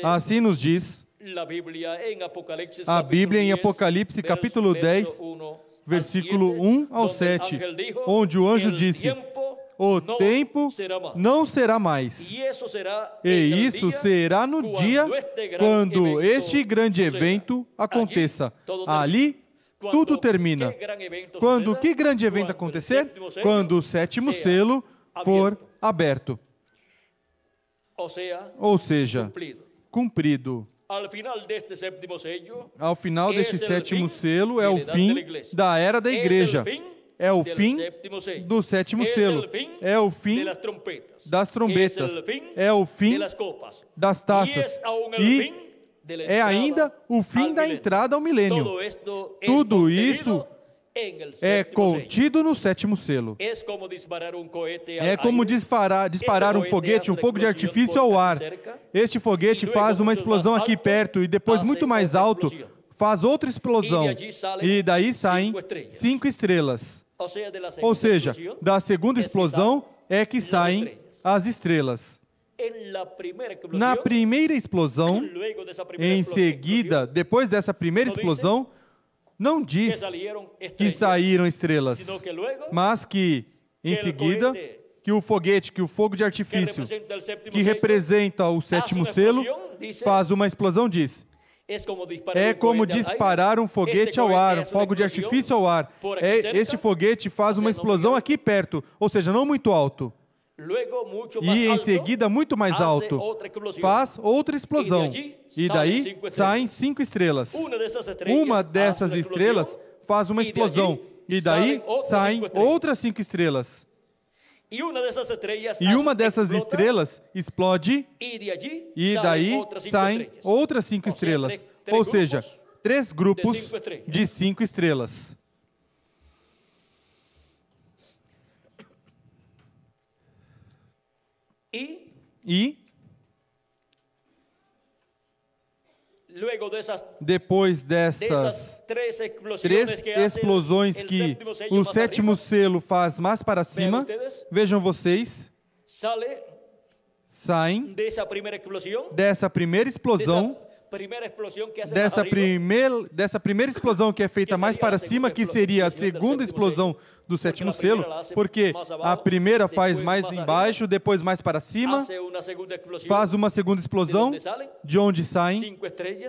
Assim nos diz a Bíblia em Apocalipse, capítulo 10, versículo 1 ao 7, onde o anjo disse: o tempo não será mais. E isso será no dia quando este grande evento aconteça. Ali, tudo termina. Quando que grande evento acontecer? Quando o sétimo selo for aberto. Ou seja, cumprido. Ao final deste sétimo selo é o fim da era da igreja. É o fim do sétimo selo. É o fim das trombetas. É o fim das taças. E é ainda o fim da entrada ao milênio. Tudo isso é contido no sétimo selo. É como disparar um foguete, um fogo de artifício ao ar. Este foguete faz uma explosão aqui perto e depois muito mais alto faz outra explosão. E daí saem 5 estrelas. Ou seja, da segunda explosão é que saem as estrelas. Na primeira explosão, em seguida, depois dessa primeira explosão, não diz que saíram estrelas, mas que, em seguida, que o foguete, que o fogo de artifício, que representa o sétimo selo, faz uma explosão, diz. É como disparar um foguete ao ar, um fogo de artifício ao ar. Este foguete faz uma explosão aqui perto, ou seja, não muito alto. E em seguida, muito mais alto, faz outra explosão. E daí saem 5 estrelas. Uma dessas estrelas faz uma explosão. E daí saem outras 5 estrelas. E uma dessas estrelas explode. E daí saem outras 5 estrelas. Ou seja, 3 grupos de 5 estrelas. E depois dessas 3 explosões que o sétimo selo faz mais para cima, vejam vocês, saem dessa primeira explosão, dessa primeira explosão que é feita mais para cima, que seria a segunda explosão do sétimo selo, porque a primeira faz mais embaixo, depois mais para cima, faz uma segunda explosão, de onde saem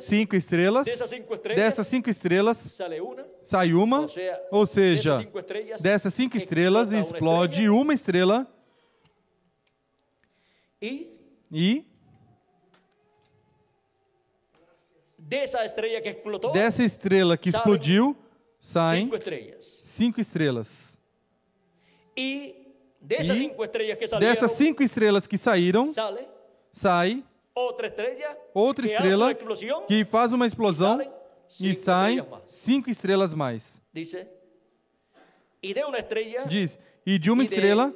5 estrelas, dessas 5 estrelas sai uma, ou seja, dessas 5 estrelas explode uma estrela, e dessa estrela que explodiu, saem 5 estrelas. E dessas 5 estrelas que saíram, sai outra estrela que faz uma explosão e saem 5 estrelas mais. Diz, e de uma estrela,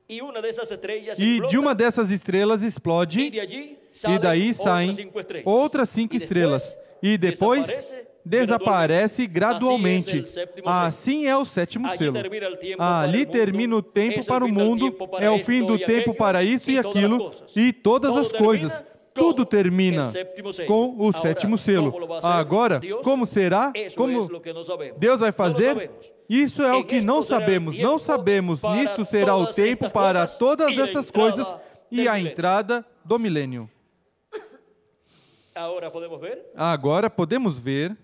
e de uma dessas estrelas explode, e daí saem outras 5 estrelas. E depois desaparece gradualmente. Assim é o sétimo selo. Ali termina o tempo para o mundo, é o fim do tempo para isso e aquilo, e todas as coisas. Tudo termina com o sétimo selo. Agora, como será? Como Deus vai fazer? Isso é o que não sabemos. Não sabemos. Nisto será o tempo para todas essas coisas e a entrada do milênio. Agora podemos ver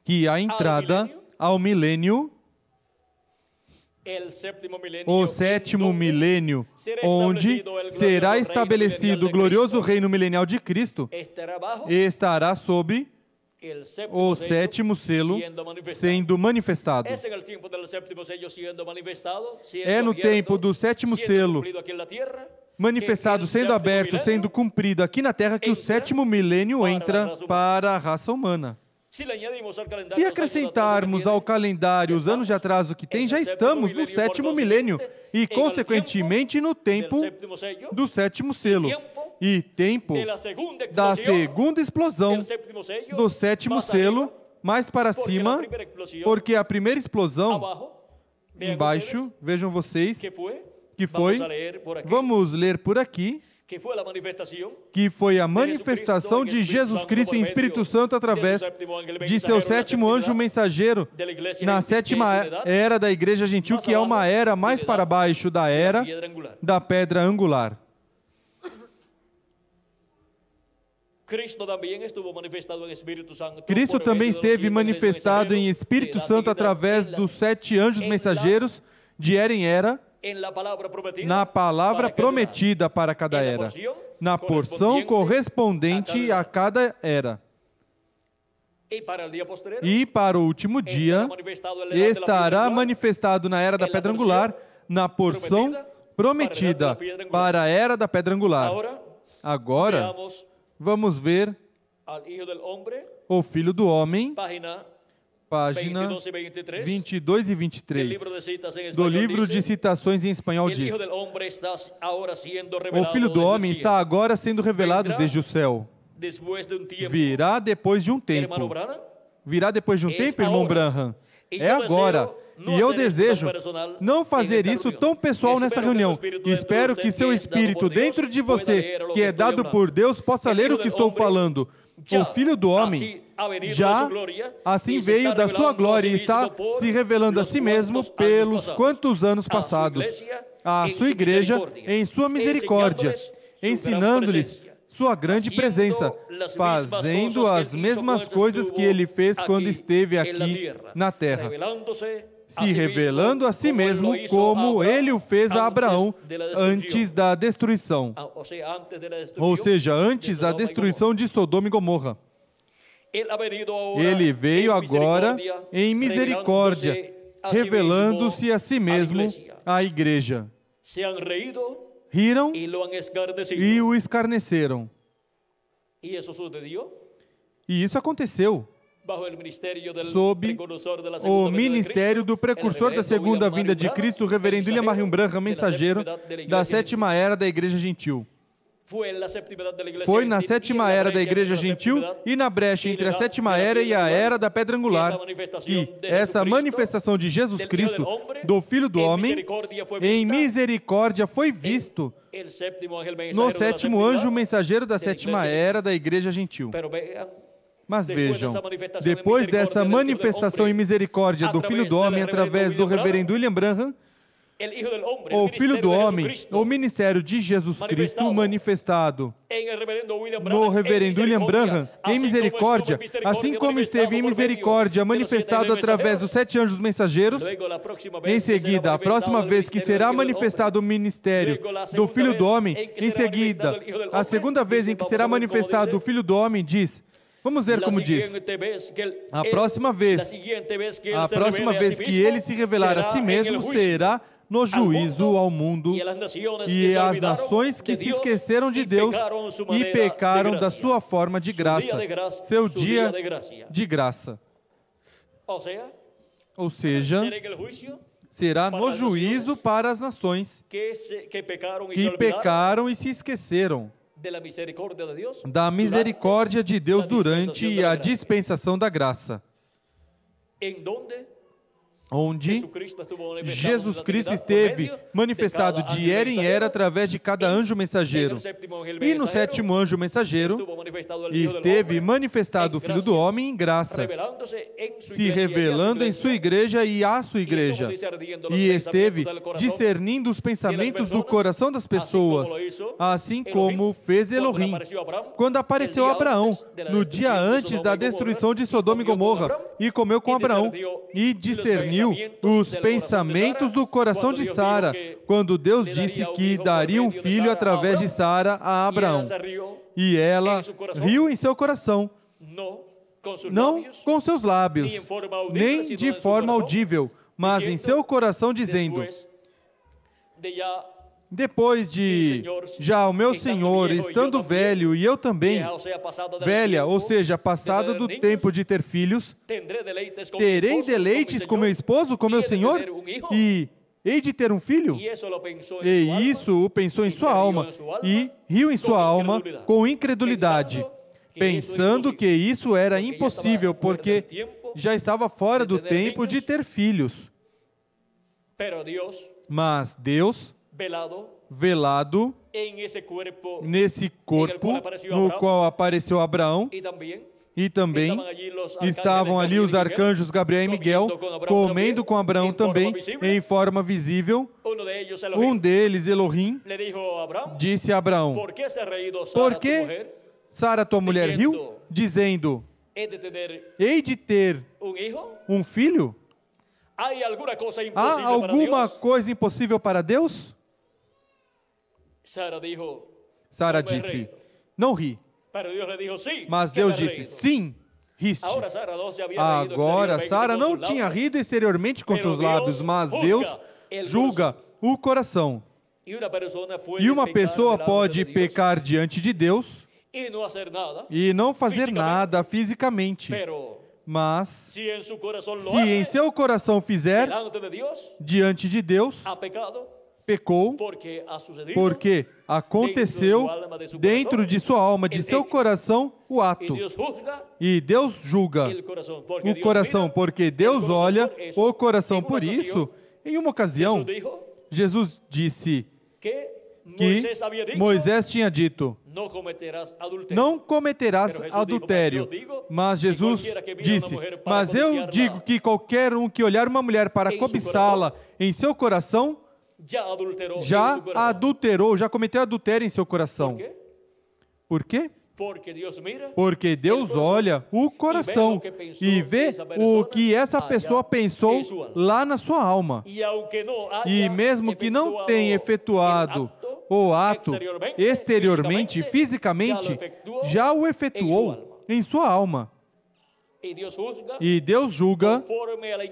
que a entrada ao milênio, o sétimo milênio, onde será estabelecido o glorioso reino milenial de Cristo, estará sob o sétimo selo sendo manifestado. É no tempo do sétimo selo manifestado, sendo aberto, sendo cumprido aqui na Terra, que o sétimo milênio entra para a raça humana. Se acrescentarmos ao calendário os anos de atraso que tem, já estamos no sétimo milênio e, consequentemente, no tempo do sétimo selo e tempo da segunda explosão do sétimo selo mais para cima, porque a primeira explosão embaixo, vejam vocês, que foi, vamos ler por aqui, que foi a manifestação de Jesus Cristo em Espírito Santo através de seu sétimo anjo mensageiro na sétima era da Igreja Gentil, que é uma era mais para baixo da era da pedra angular. Cristo também esteve manifestado em Espírito Santo através dos 7 anjos mensageiros de era em era, na palavra prometida para cada era, na porção correspondente a cada era. E para o último dia, estará manifestado na era da pedra angular, na porção prometida para a era da pedra angular. Agora, vamos ver o Filho do Homem, página 22 e 23, do livro de citações em espanhol diz: o Filho do Homem está agora sendo revelado desde o céu. Virá depois de um tempo. Virá depois de um tempo, irmão Branham. É agora. E eu desejo não fazer isso tão pessoal nessa reunião. Espero que seu espírito dentro de você, que é dado por Deus, possa ler o que estou falando. O Filho do Homem já assim veio da sua glória e está se revelando a si mesmo pelos quantos anos passados, à sua igreja em sua misericórdia, ensinando-lhes sua grande presença, fazendo as mesmas coisas que ele fez quando esteve aqui na terra, se revelando a si mesmo como ele o fez a Abraão antes da destruição, ou seja, antes da destruição de Sodoma e Gomorra. Ele veio agora em misericórdia, revelando-se a si mesmo à igreja. Riram e o escarneceram. E isso aconteceu sob o ministério do precursor da segunda vinda de Cristo, o reverendo William Marion Branham, mensageiro da sétima era da Igreja Gentil. Foi na sétima era da Igreja Gentil e na brecha entre a sétima era e a era da Pedra Angular. E essa manifestação de Jesus Cristo, do Filho do Homem, em misericórdia foi visto no sétimo anjo mensageiro da sétima era da Igreja Gentil. Mas vejam, depois dessa manifestação em misericórdia do Filho do Homem através do reverendo William Branham, o Filho do Homem, o ministério de Jesus Cristo manifestado no reverendo William Branham em misericórdia, assim como esteve em misericórdia manifestado através dos 7 anjos mensageiros, em seguida, a próxima vez que será manifestado o ministério do Filho do Homem, em seguida, a segunda vez em que será manifestado o Filho do Homem, diz... Vamos ver como diz. A próxima vez que ele se revelar a si mesmo será no juízo ao mundo e às nações que se esqueceram de Deus e pecaram da sua forma de graça, seu dia de graça. Ou seja, será no juízo para as nações que pecaram e se esqueceram da misericórdia de Deus durante a dispensação da graça, onde Jesus Cristo esteve manifestado de era em era através de cada anjo mensageiro. E no sétimo anjo mensageiro esteve manifestado o Filho do Homem em graça, se revelando em sua igreja e à sua igreja. E esteve discernindo os pensamentos do coração das pessoas, assim como fez Elohim, quando apareceu a Abraão, no dia antes da destruição de Sodoma e Gomorra, e comeu com Abraão, e discerniu os pensamentos do coração de Sara, quando Deus disse que daria um filho através de Sara a Abraão. E ela riu em seu coração, não com seus lábios, nem de forma audível, mas em seu coração, dizendo: depois de já o meu Senhor estando velho e eu também, velha, ou seja, passada do tempo de ter filhos, terei deleites com meu esposo, com meu Senhor, e hei de ter um filho? E isso o pensou em sua alma, e riu em sua alma com incredulidade, pensando que isso era impossível, porque já estava fora do tempo de ter filhos. Mas Deus, velado nesse corpo no qual apareceu Abraão, e também estavam ali os arcanjos Gabriel e Miguel, comendo com Abraão também, em forma visível. Um deles, Elohim, disse a Abraão: por que Sara, tua mulher, riu, dizendo: hei de ter um filho? Há alguma coisa impossível para Deus? Sara disse: não ri. Mas Deus disse: sim, riste. Agora, Sara não tinha rido exteriormente com seus lábios, mas Deus julga o coração. E uma pessoa pode pecar diante de Deus e não fazer nada fisicamente. Mas, se em seu coração fizer, diante de Deus, pecou, porque aconteceu dentro de sua alma, de seu coração, o ato. E Deus julga o coração, porque Deus olha o coração. Por isso, em uma ocasião, Jesus disse que Moisés tinha dito: não cometerás adultério. Mas Jesus disse: mas eu digo que qualquer um que olhar uma mulher para cobiçá-la em seu coração, já adulterou, já cometeu adultério em seu coração. Por quê? Porque Deus olha o coração e vê o que essa pessoa pensou lá na sua alma. E mesmo que não tenha efetuado o ato exteriormente, fisicamente, já o efetuou em sua alma. E Deus julga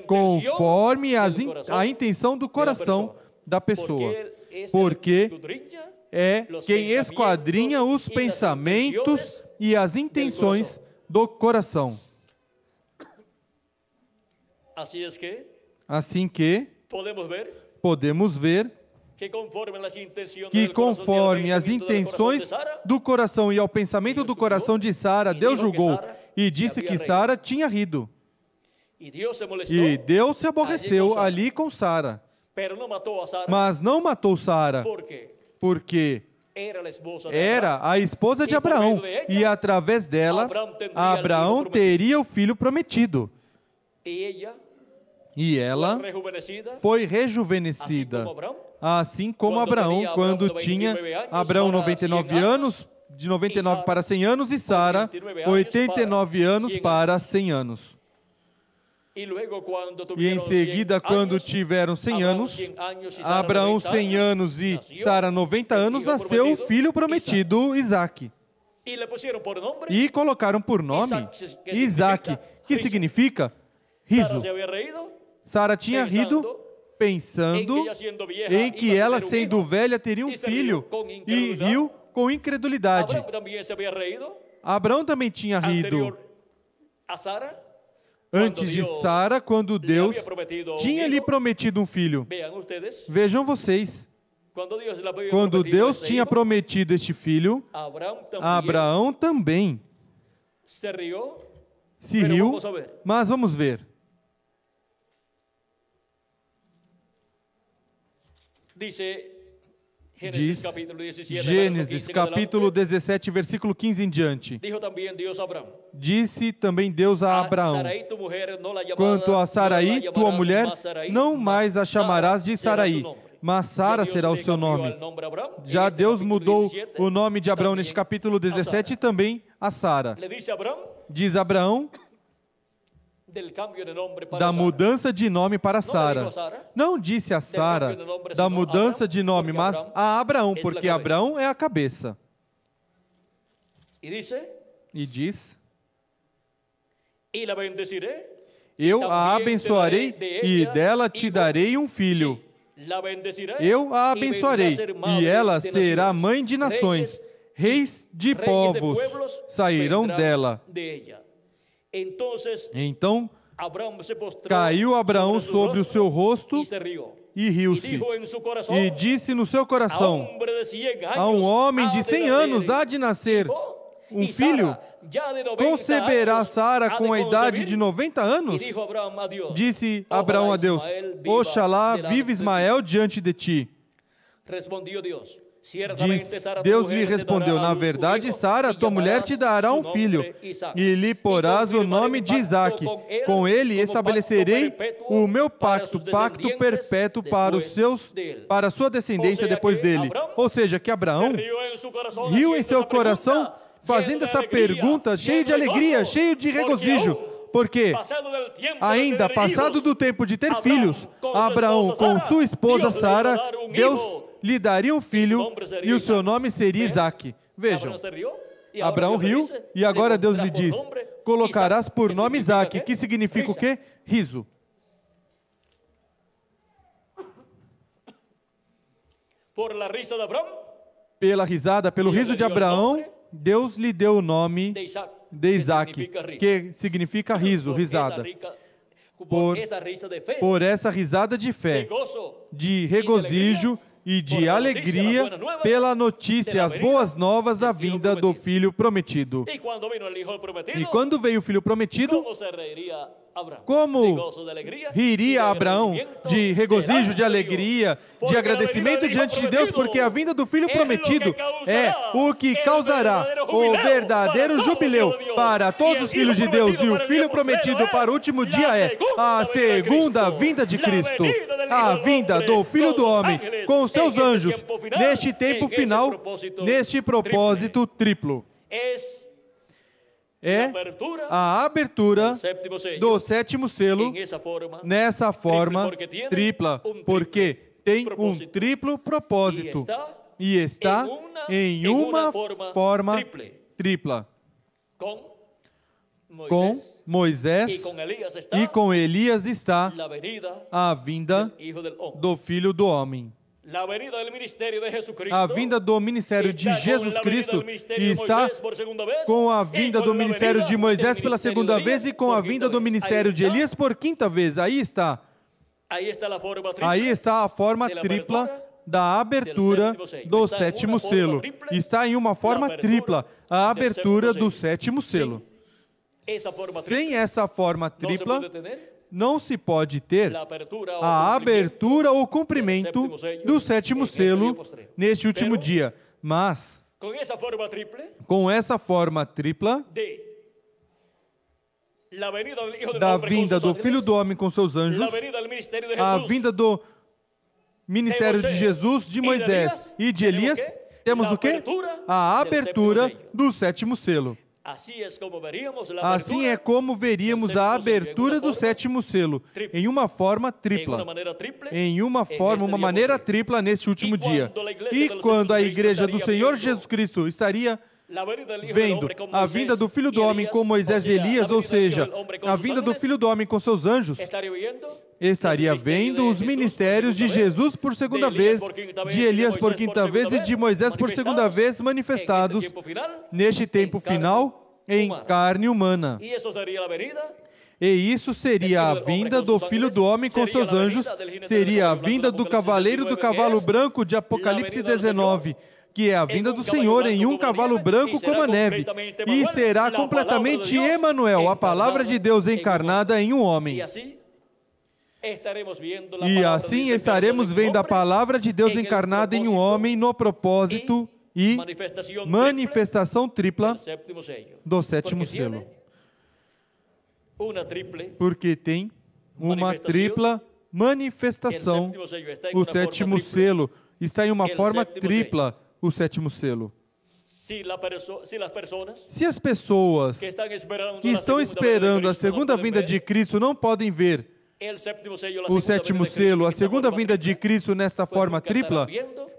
conforme a intenção do coração da pessoa, porque é quem esquadrinha os pensamentos e as intenções do coração. Assim que podemos ver que conforme as intenções do coração e ao pensamento do coração de Sara, Deus julgou e disse que Sara tinha rido. E Deus se aborreceu ali com Sara. Mas não matou Sara, porque era a esposa de Abraão, e através dela, Abraão teria o filho prometido. E ela foi rejuvenescida, assim como Abraão, quando tinha Abraão 99 anos, de 99 para 100 anos, e Sara 89 anos para 100 anos. E em seguida, quando tiveram 100 anos, Abraão 100 anos e Sara 90 anos, nasceu o filho prometido, Isaque. E colocaram por nome Isaque, que significa riso. Sara tinha rido pensando em que ela, sendo velha, teria um filho, e riu com incredulidade. Abraão também tinha rido antes de Sara, quando Deus tinha lhe prometido um filho. Vejam vocês, quando Deus tinha prometido este filho, Abraão também se riu, mas vamos ver. Diz Gênesis capítulo 17, versículo 15 em diante. Disse também Deus a Abraão: quanto a Sarai, tua mulher, não mais a chamarás de Sarai, mas Sara será o seu nome. Já Deus mudou o nome de Abraão neste capítulo 17 e também a Sara. Diz Abraão da mudança de nome para Sara. Não disse a Sara da mudança de nome, mas a Abraão, porque Abraão é a cabeça. E diz: eu a abençoarei e dela te darei um filho. Eu a abençoarei e ela será mãe de nações. Reis de povos sairão dela. Então caiu Abraão sobre o seu rosto e riu-se. E disse no seu coração: a um homem de 100 anos há de nascer um filho? Conceberá Sara com a idade de 90 anos? Disse Abraão a Deus: oxalá vive Ismael diante de ti. Deus lhe respondeu: na verdade, Sara, tua mulher, te dará um filho, e lhe porás o nome de Isaque. Com ele estabelecerei o meu pacto perpétuo para a sua descendência depois dele. Ou seja, que Abraão riu em seu coração, fazendo essa pergunta, cheio de alegria, cheio de regozijo. Porque, ainda passado do tempo de ter filhos, Abraão com sua esposa Sara, Deus lhe daria um filho e o seu nome seria Isaque. Vejam, Abraão riu e agora Deus lhe diz: colocarás por nome Isaque, que significa o quê? Riso. Pela risada, pelo riso de Abraão, Deus lhe deu o nome de Isaque, que significa riso, risada. Por essa risada de fé, de regozijo e de alegria pela notícia, as boas novas da vinda do Filho prometido. E quando veio o Filho prometido, como riria Abraão de regozijo, de alegria, de agradecimento diante de Deus, porque a vinda do Filho prometido é o que causará o verdadeiro jubileu para todos os filhos de Deus, e o Filho prometido para o último dia é a segunda vinda de Cristo, a vinda do Filho do Homem com os seus anjos, neste tempo final, neste propósito triplo. É a abertura do sétimo selo nessa forma tripla, porque tem um triplo propósito e está em uma forma tripla. Com Moisés e com Elias está a vinda do Filho do Homem. A vinda do ministério de Jesus Cristo está com a vinda do ministério de Moisés pela segunda vez e com a vinda do ministério de Elias por quinta vez. Aí está. Aí está a forma tripla da abertura do sétimo selo. Está em uma forma tripla, a abertura do sétimo selo. Sem essa forma tripla, não se pode ter a abertura ou cumprimento do sétimo selo neste último dia. Mas, com essa forma tripla, da vinda do Filho do Homem com seus anjos, a vinda do ministério de Jesus, de Moisés e de Elias, temos o quê? A abertura do sétimo selo. Assim é como veríamos a abertura do sétimo selo, em uma forma tripla. Em uma maneira tripla nesse último dia. E quando a igreja do Senhor Jesus Cristo estaria vendo a vinda do Filho do Homem com Moisés e Elias, ou seja, a vinda do Filho do Homem com seus anjos, estaria vendo os ministérios de Jesus por segunda vez, de Elias por quinta vez e de Moisés por segunda vez manifestados neste tempo final em carne humana. E isso seria a vinda do Filho do Homem com seus anjos, seria a vinda do cavaleiro do cavalo branco de Apocalipse 19, que é a vinda do Senhor em um cavalo branco como a neve, e será completamente Emanuel, a palavra de Deus encarnada em um homem. E assim estaremos vendo a palavra de Deus encarnada em um homem no propósito e manifestação tripla do sétimo selo. Porque tem uma tripla manifestação. O sétimo selo está em uma forma tripla. O sétimo selo. Se as pessoas que estão esperando a segunda vinda de Cristo não podem ver o sétimo selo, a segunda vinda de Cristo nesta forma tripla,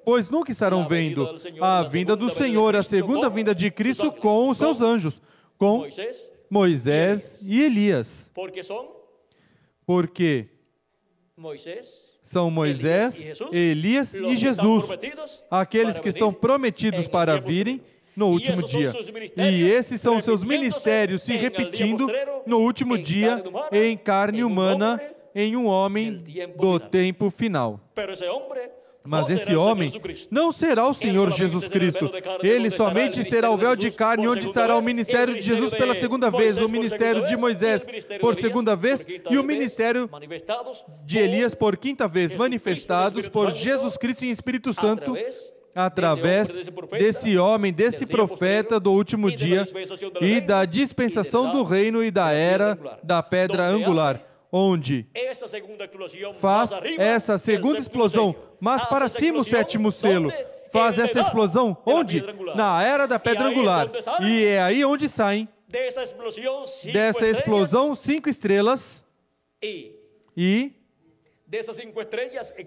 pois nunca estarão vendo a vinda do Senhor, a segunda vinda de Cristo com os seus anjos, com Moisés e Elias. Porque são Moisés, Elias e Jesus, aqueles que estão prometidos para virem no último dia. E esses são seus ministérios se repetindo no último dia em carne humana, em um homem do tempo final. Mas esse homem não será o Senhor Jesus Cristo. Ele somente será o véu de carne onde estará o ministério de Jesus pela segunda vez, o ministério de Moisés por segunda vez e o ministério de Elias por quinta vez, manifestados por Jesus Cristo em Espírito Santo através desse homem, desse profeta do último dia e da dispensação do reino e da era da pedra angular, onde faz essa segunda explosão, mas para cima o sétimo selo. Faz essa explosão onde? Na era da pedra angular. E é aí onde saem dessa explosão 5 estrelas e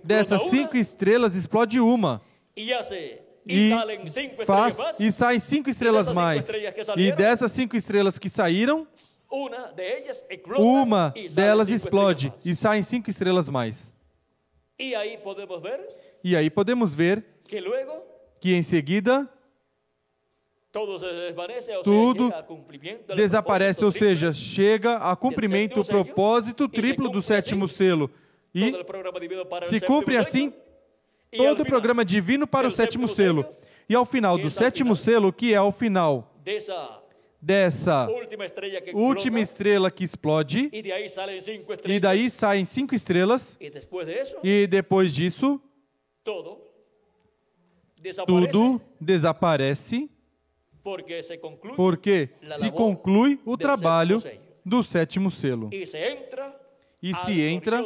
dessas 5 estrelas explode uma. E saem 5 estrelas mais. E dessas 5 estrelas que saíram, uma delas explode e saem 5 estrelas mais. E aí podemos ver que em seguida tudo desaparece, ou seja, chega a cumprimento o propósito triplo do sétimo selo. E se cumpre assim todo o programa divino para o sétimo selo. E ao final do sétimo selo, que é o final dessa última estrela que explode, e daí saem 5 estrelas, e depois disso, tudo desaparece, porque se conclui o trabalho do sétimo selo. E se entra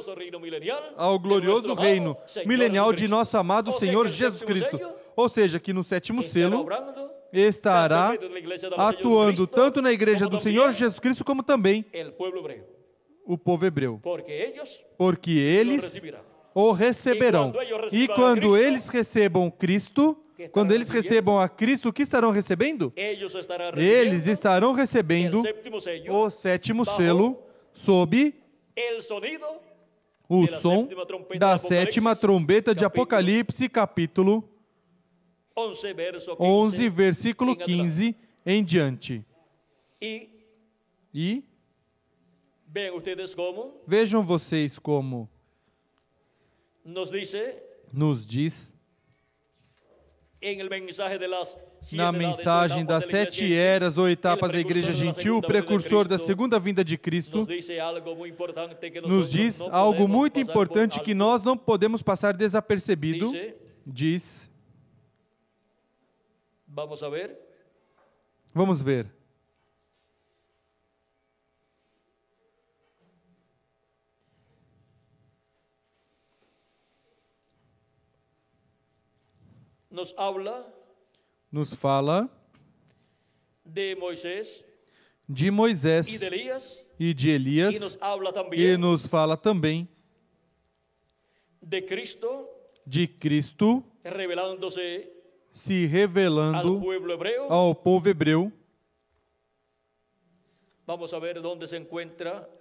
ao glorioso reino milenial de nosso amado Senhor Jesus Cristo. Ou seja, que no sétimo selo estará atuando tanto na igreja do Senhor Jesus Cristo como também o povo hebreu. Porque eles o receberão. E quando eles recebam Cristo, quando eles recebam a Cristo, o que estarão recebendo? Eles estarão recebendo o sétimo selo sob o som da sétima trombeta de Apocalipse, capítulo 11, versículo 15 em diante. E vejam vocês como nos diz Na mensagem das 7 eras ou etapas da Igreja Gentil, o precursor da segunda vinda de Cristo nos diz algo muito importante que nós não podemos passar desapercebido. Diz, vamos ver. Nos fala de Moisés e de Elias, e nos fala também de Cristo se revelando ao povo hebreu.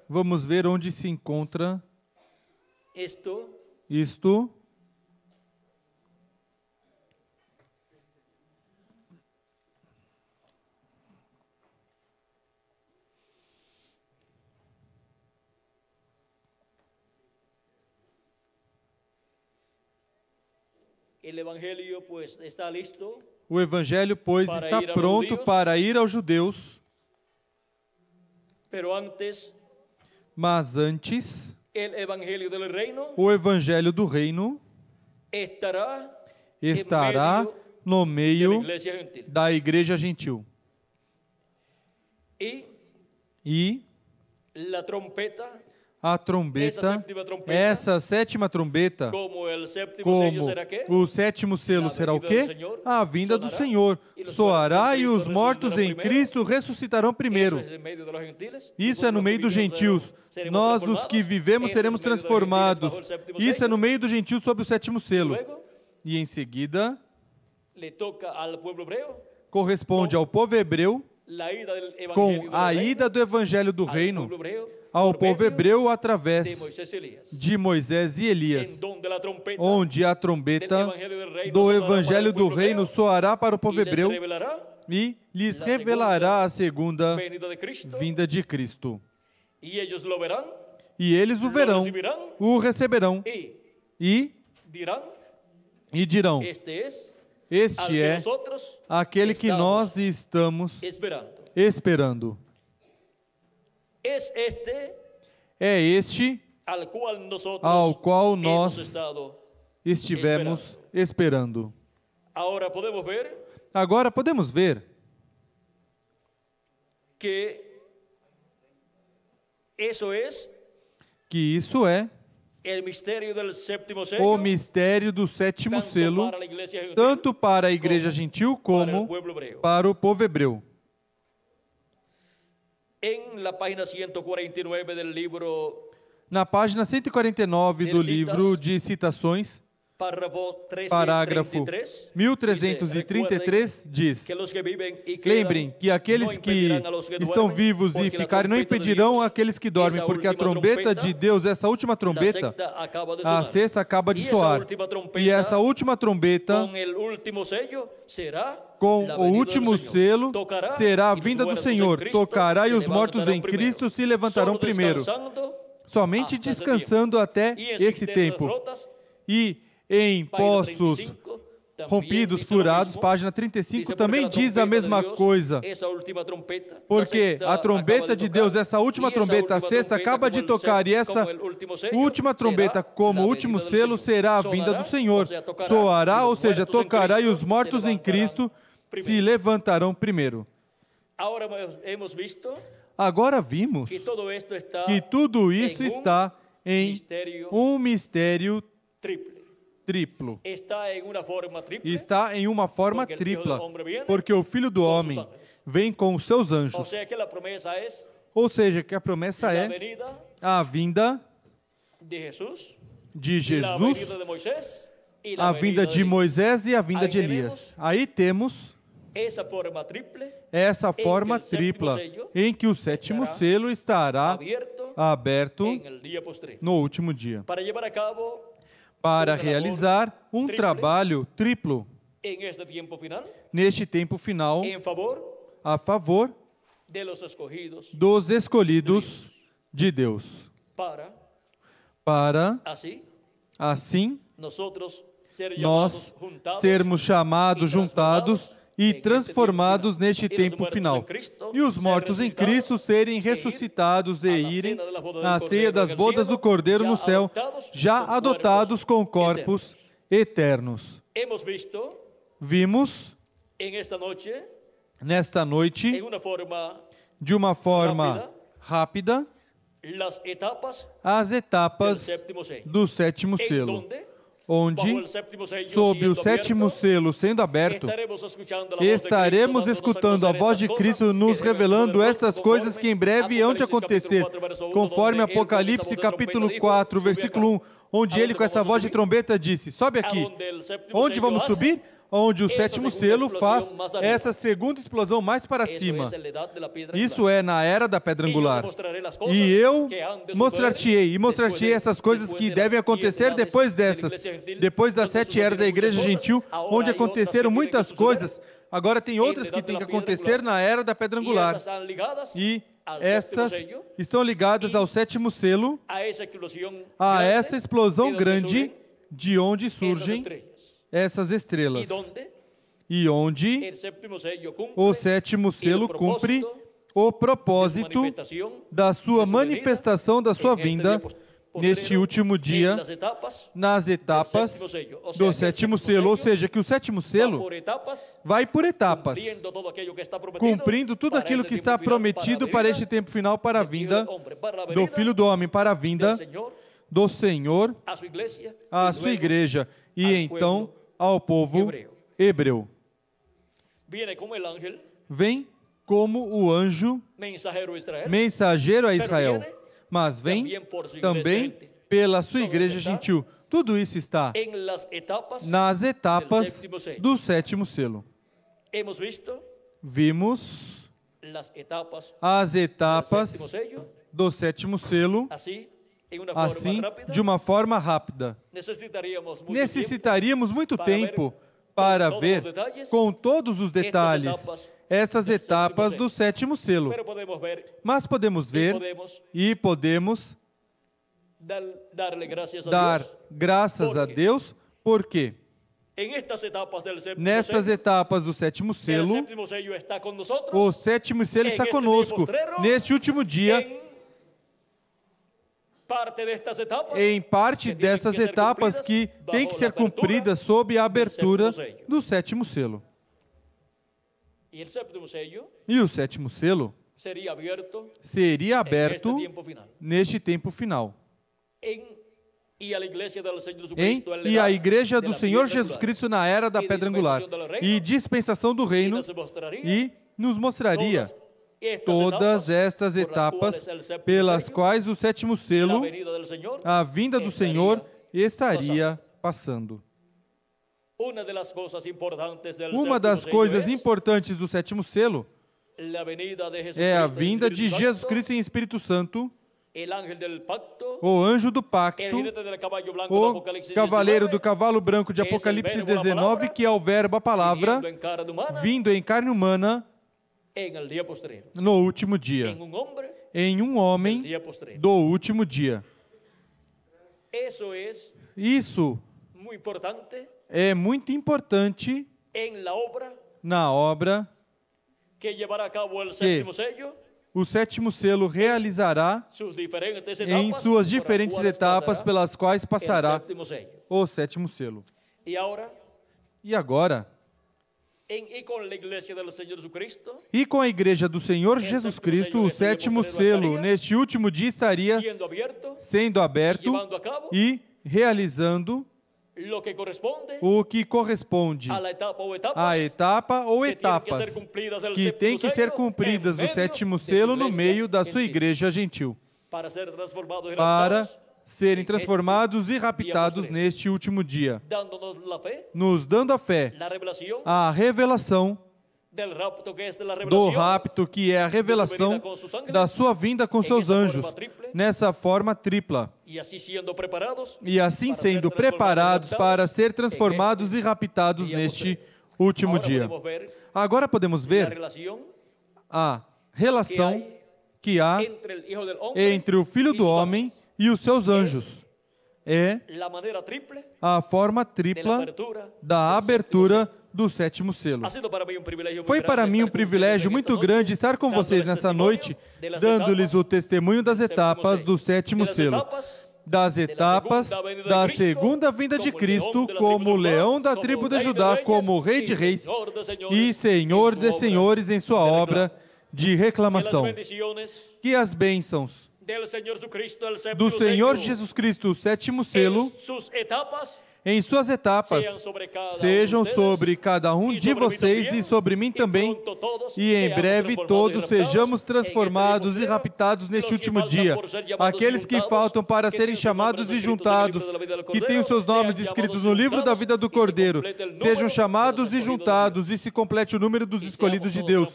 Vamos ver onde se encontra isto. O Evangelho, pois, está pronto para ir aos judeus, mas antes, o Evangelho do Reino estará no meio da Igreja Gentil. E a trombeta, essa sétima trombeta, como o sétimo selo será o quê? A vinda do Senhor. Soará e os mortos em Cristo ressuscitarão primeiro. Isso é no meio dos gentios. Nós, os que vivemos, seremos transformados. Isso é no meio dos gentios sob o sétimo selo. E em seguida, corresponde ao povo hebreu com a ida do Evangelho do Reino ao povo hebreu através de Moisés e Elias, onde a trombeta do Evangelho do Reino soará para o povo hebreu e lhes revelará a segunda vinda de Cristo. E eles o verão, o receberão e dirão: este é aquele que nós estamos esperando. É este ao qual nós estivemos esperando. Agora podemos ver que isso é o mistério do sétimo selo, tanto para a Igreja Gentil como para o povo hebreu. Na página 149 do livro de citações, parágrafo 1333 diz: lembrem que aqueles que estão vivos e ficarem não impedirão aqueles que dormem, porque a trombeta de Deus, essa última trombeta, a sexta acaba de soar, e essa última trombeta, com o último selo, será a vinda do Senhor. Tocará e os mortos em Cristo se levantarão primeiro. Somente descansando até esse tempo. E em poços rompidos, furados, página 35, também diz a mesma coisa. Porque a trombeta de Deus, essa última trombeta, a sexta, acaba de tocar, e essa última trombeta, como último selo, será a vinda do Senhor. Soará, ou seja, tocará, e os mortos em Cristo se levantarão primeiro. Agora vimos que tudo isso está em um mistério triplo. Está em uma forma tripla, porque o Filho do Homem vem com os seus anjos. Ou seja, que a promessa é a vinda de Jesus, a vinda de Moisés e a vinda de Elias. Aí temos essa forma tripla, em que o sétimo selo estará aberto no último dia, para realizar um trabalho triplo neste tempo final, a favor dos escolhidos de Deus, para assim nós sermos chamados, juntados e transformados neste tempo final. E os mortos em Cristo serem ressuscitados e irem na ceia das bodas do Cordeiro no céu, já adotados com corpos eternos. Vimos nesta noite, de uma forma rápida, as etapas do sétimo selo, onde, sob o sétimo selo sendo aberto, estaremos escutando a voz de Cristo nos revelando essas coisas que em breve hão de acontecer, conforme Apocalipse capítulo 4, versículo 1, onde ele com essa voz de trombeta disse: sobe aqui. Onde vamos subir? Onde o sétimo selo faz essa segunda explosão mais para cima. Isso é na era da pedra angular. E eu mostrar-te-ei essas coisas que devem acontecer depois dessas. Depois das 7 eras da igreja gentil, onde aconteceram muitas coisas, agora tem outras que têm que acontecer na era da pedra angular. E estas estão ligadas ao sétimo selo, a essa explosão grande de onde surgem essas estrelas, e onde o sétimo selo cumpre o propósito da sua manifestação, da sua vinda, neste último dia, nas etapas do sétimo selo, ou seja, que o sétimo selo vai por etapas, cumprindo tudo aquilo que está prometido para este tempo final, para a vinda do Filho do Homem, para a vinda do Senhor, à sua igreja, e então ao povo hebreu. Vem como o anjo mensageiro a Israel, mas vem também pela sua igreja gentil. Tudo isso está nas etapas do sétimo selo. Vimos as etapas do sétimo selo, assim, de uma forma rápida. Necessitaríamos muito tempo para ver com todos os detalhes essas etapas do sétimo selo. Mas podemos ver e podemos dar graças a Deus, porque nessas etapas do sétimo selo, o sétimo selo está conosco. Neste último dia, em parte dessas etapas que têm que ser cumpridas sob a abertura do sétimo selo. E o sétimo selo seria aberto neste tempo final. E a igreja do Senhor Jesus Cristo na era da pedra angular e dispensação do reino, e nos mostraria todas estas etapas pelas quais o sétimo selo, a vinda do Senhor, estaria passando. Uma das coisas importantes do sétimo selo é a vinda de Jesus Cristo em Espírito Santo, o anjo do pacto, o cavaleiro do cavalo branco de Apocalipse 19, que é o verbo, a palavra, vindo em carne humana, no último dia, em um homem do último dia. Isso é muito importante na obra que o sétimo selo realizará em suas diferentes etapas pelas quais passará o sétimo selo. E agora, e com a igreja do Senhor Jesus Cristo, o sétimo selo, neste último dia, estaria sendo aberto e realizando o que corresponde à etapa ou etapas que têm que ser cumpridas no sétimo selo no meio da sua igreja gentil, para serem transformados e raptados neste último dia, nos dando a fé, a revelação do rapto, que é a revelação da sua vinda com seus anjos, nessa forma tripla, e assim sendo preparados para ser transformados e raptados neste último dia. Agora podemos ver a relação que há entre o Filho do Homem e os seus anjos. é a forma tripla da abertura do sétimo selo. Foi para mim um privilégio muito grande estar com vocês nessa noite, dando-lhes o testemunho das etapas do sétimo selo, das etapas da segunda vinda de Cristo como leão da tribo de Judá, como rei de reis e senhor de senhores em sua obra de reclamação. Que as bênçãos do Senhor Jesus Cristo, o sétimo selo, em suas etapas, sejam sobre cada um de vocês e sobre mim também, e em breve todos sejamos transformados e raptados neste último dia. Aqueles que faltam para serem chamados e juntados, que têm os seus nomes escritos no livro da vida do Cordeiro, sejam chamados e juntados, e se complete o número dos escolhidos de Deus,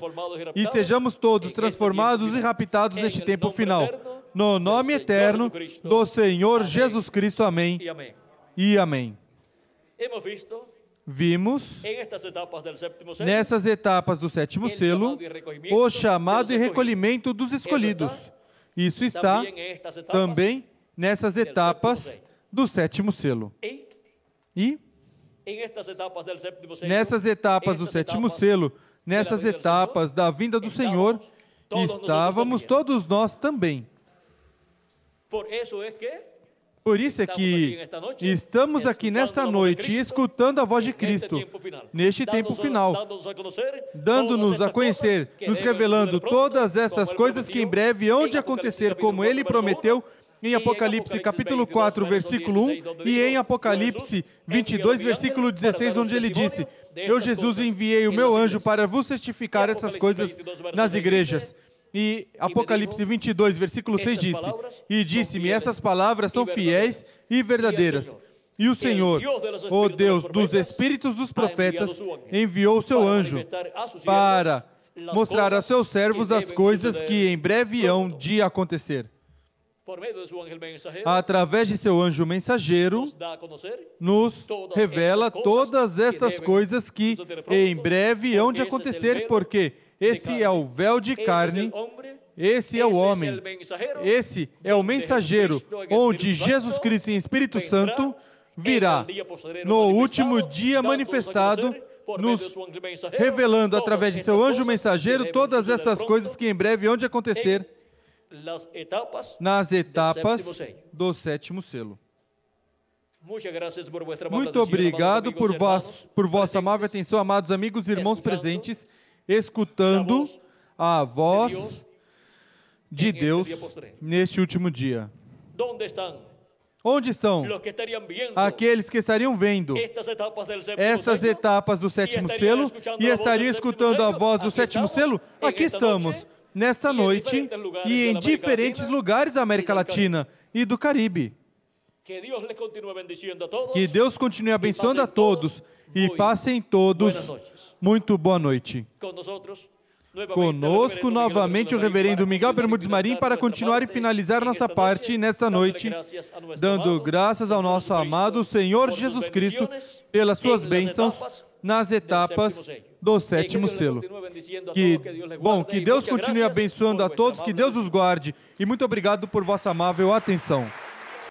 e sejamos todos transformados e raptados neste tempo final. No nome eterno do Senhor Jesus Cristo. Amém. E amém. Vimos, nessas etapas do sétimo selo, o chamado e recolhimento dos escolhidos. Isso está também nessas etapas do sétimo selo. E, nessas etapas do sétimo selo, nessas etapas da vinda do Senhor, estávamos todos nós também. Por isso é que estamos aqui nesta noite escutando a voz de Cristo, neste tempo final, dando-nos a conhecer, nos revelando todas essas coisas que em breve hão de acontecer, como Ele prometeu em Apocalipse capítulo 4, versículo 1, e em Apocalipse 22, versículo 16, onde Ele disse: Eu, Jesus, enviei o meu anjo para vos certificar essas coisas nas igrejas. E Apocalipse 22, versículo 6 disse: E disse-me, essas palavras são fiéis e verdadeiras. E o Senhor, o Deus dos espíritos dos profetas, enviou o seu anjo para mostrar a seus servos as coisas que em breve hão de acontecer. Através de seu anjo mensageiro, nos revela todas essas coisas que em breve hão de acontecer, porque esse é o véu de carne, esse é o homem, esse é o mensageiro, onde Jesus Cristo em Espírito Santo virá no último dia manifestado, nos revelando através de seu anjo mensageiro todas essas coisas que em breve hão de acontecer nas etapas do sétimo selo. Muito obrigado por vossa amável atenção, amados amigos e irmãos presentes, escutando a voz de Deus neste último dia. Onde estão aqueles que estariam vendo essas etapas do sétimo selo e estariam escutando a voz do sétimo selo? Aqui estamos, nesta noite, e em diferentes lugares da América Latina e do Caribe. Que Deus continue abençoando a todos e passem todos muito boa noite. Conosco novamente o reverendo Miguel Bermudes Marim para continuar e finalizar nossa parte nesta noite, dando graças ao nosso amado Senhor Jesus Cristo pelas suas bênçãos nas etapas do sétimo selo. Que Deus continue abençoando a todos, que Deus os guarde e muito obrigado por vossa amável atenção.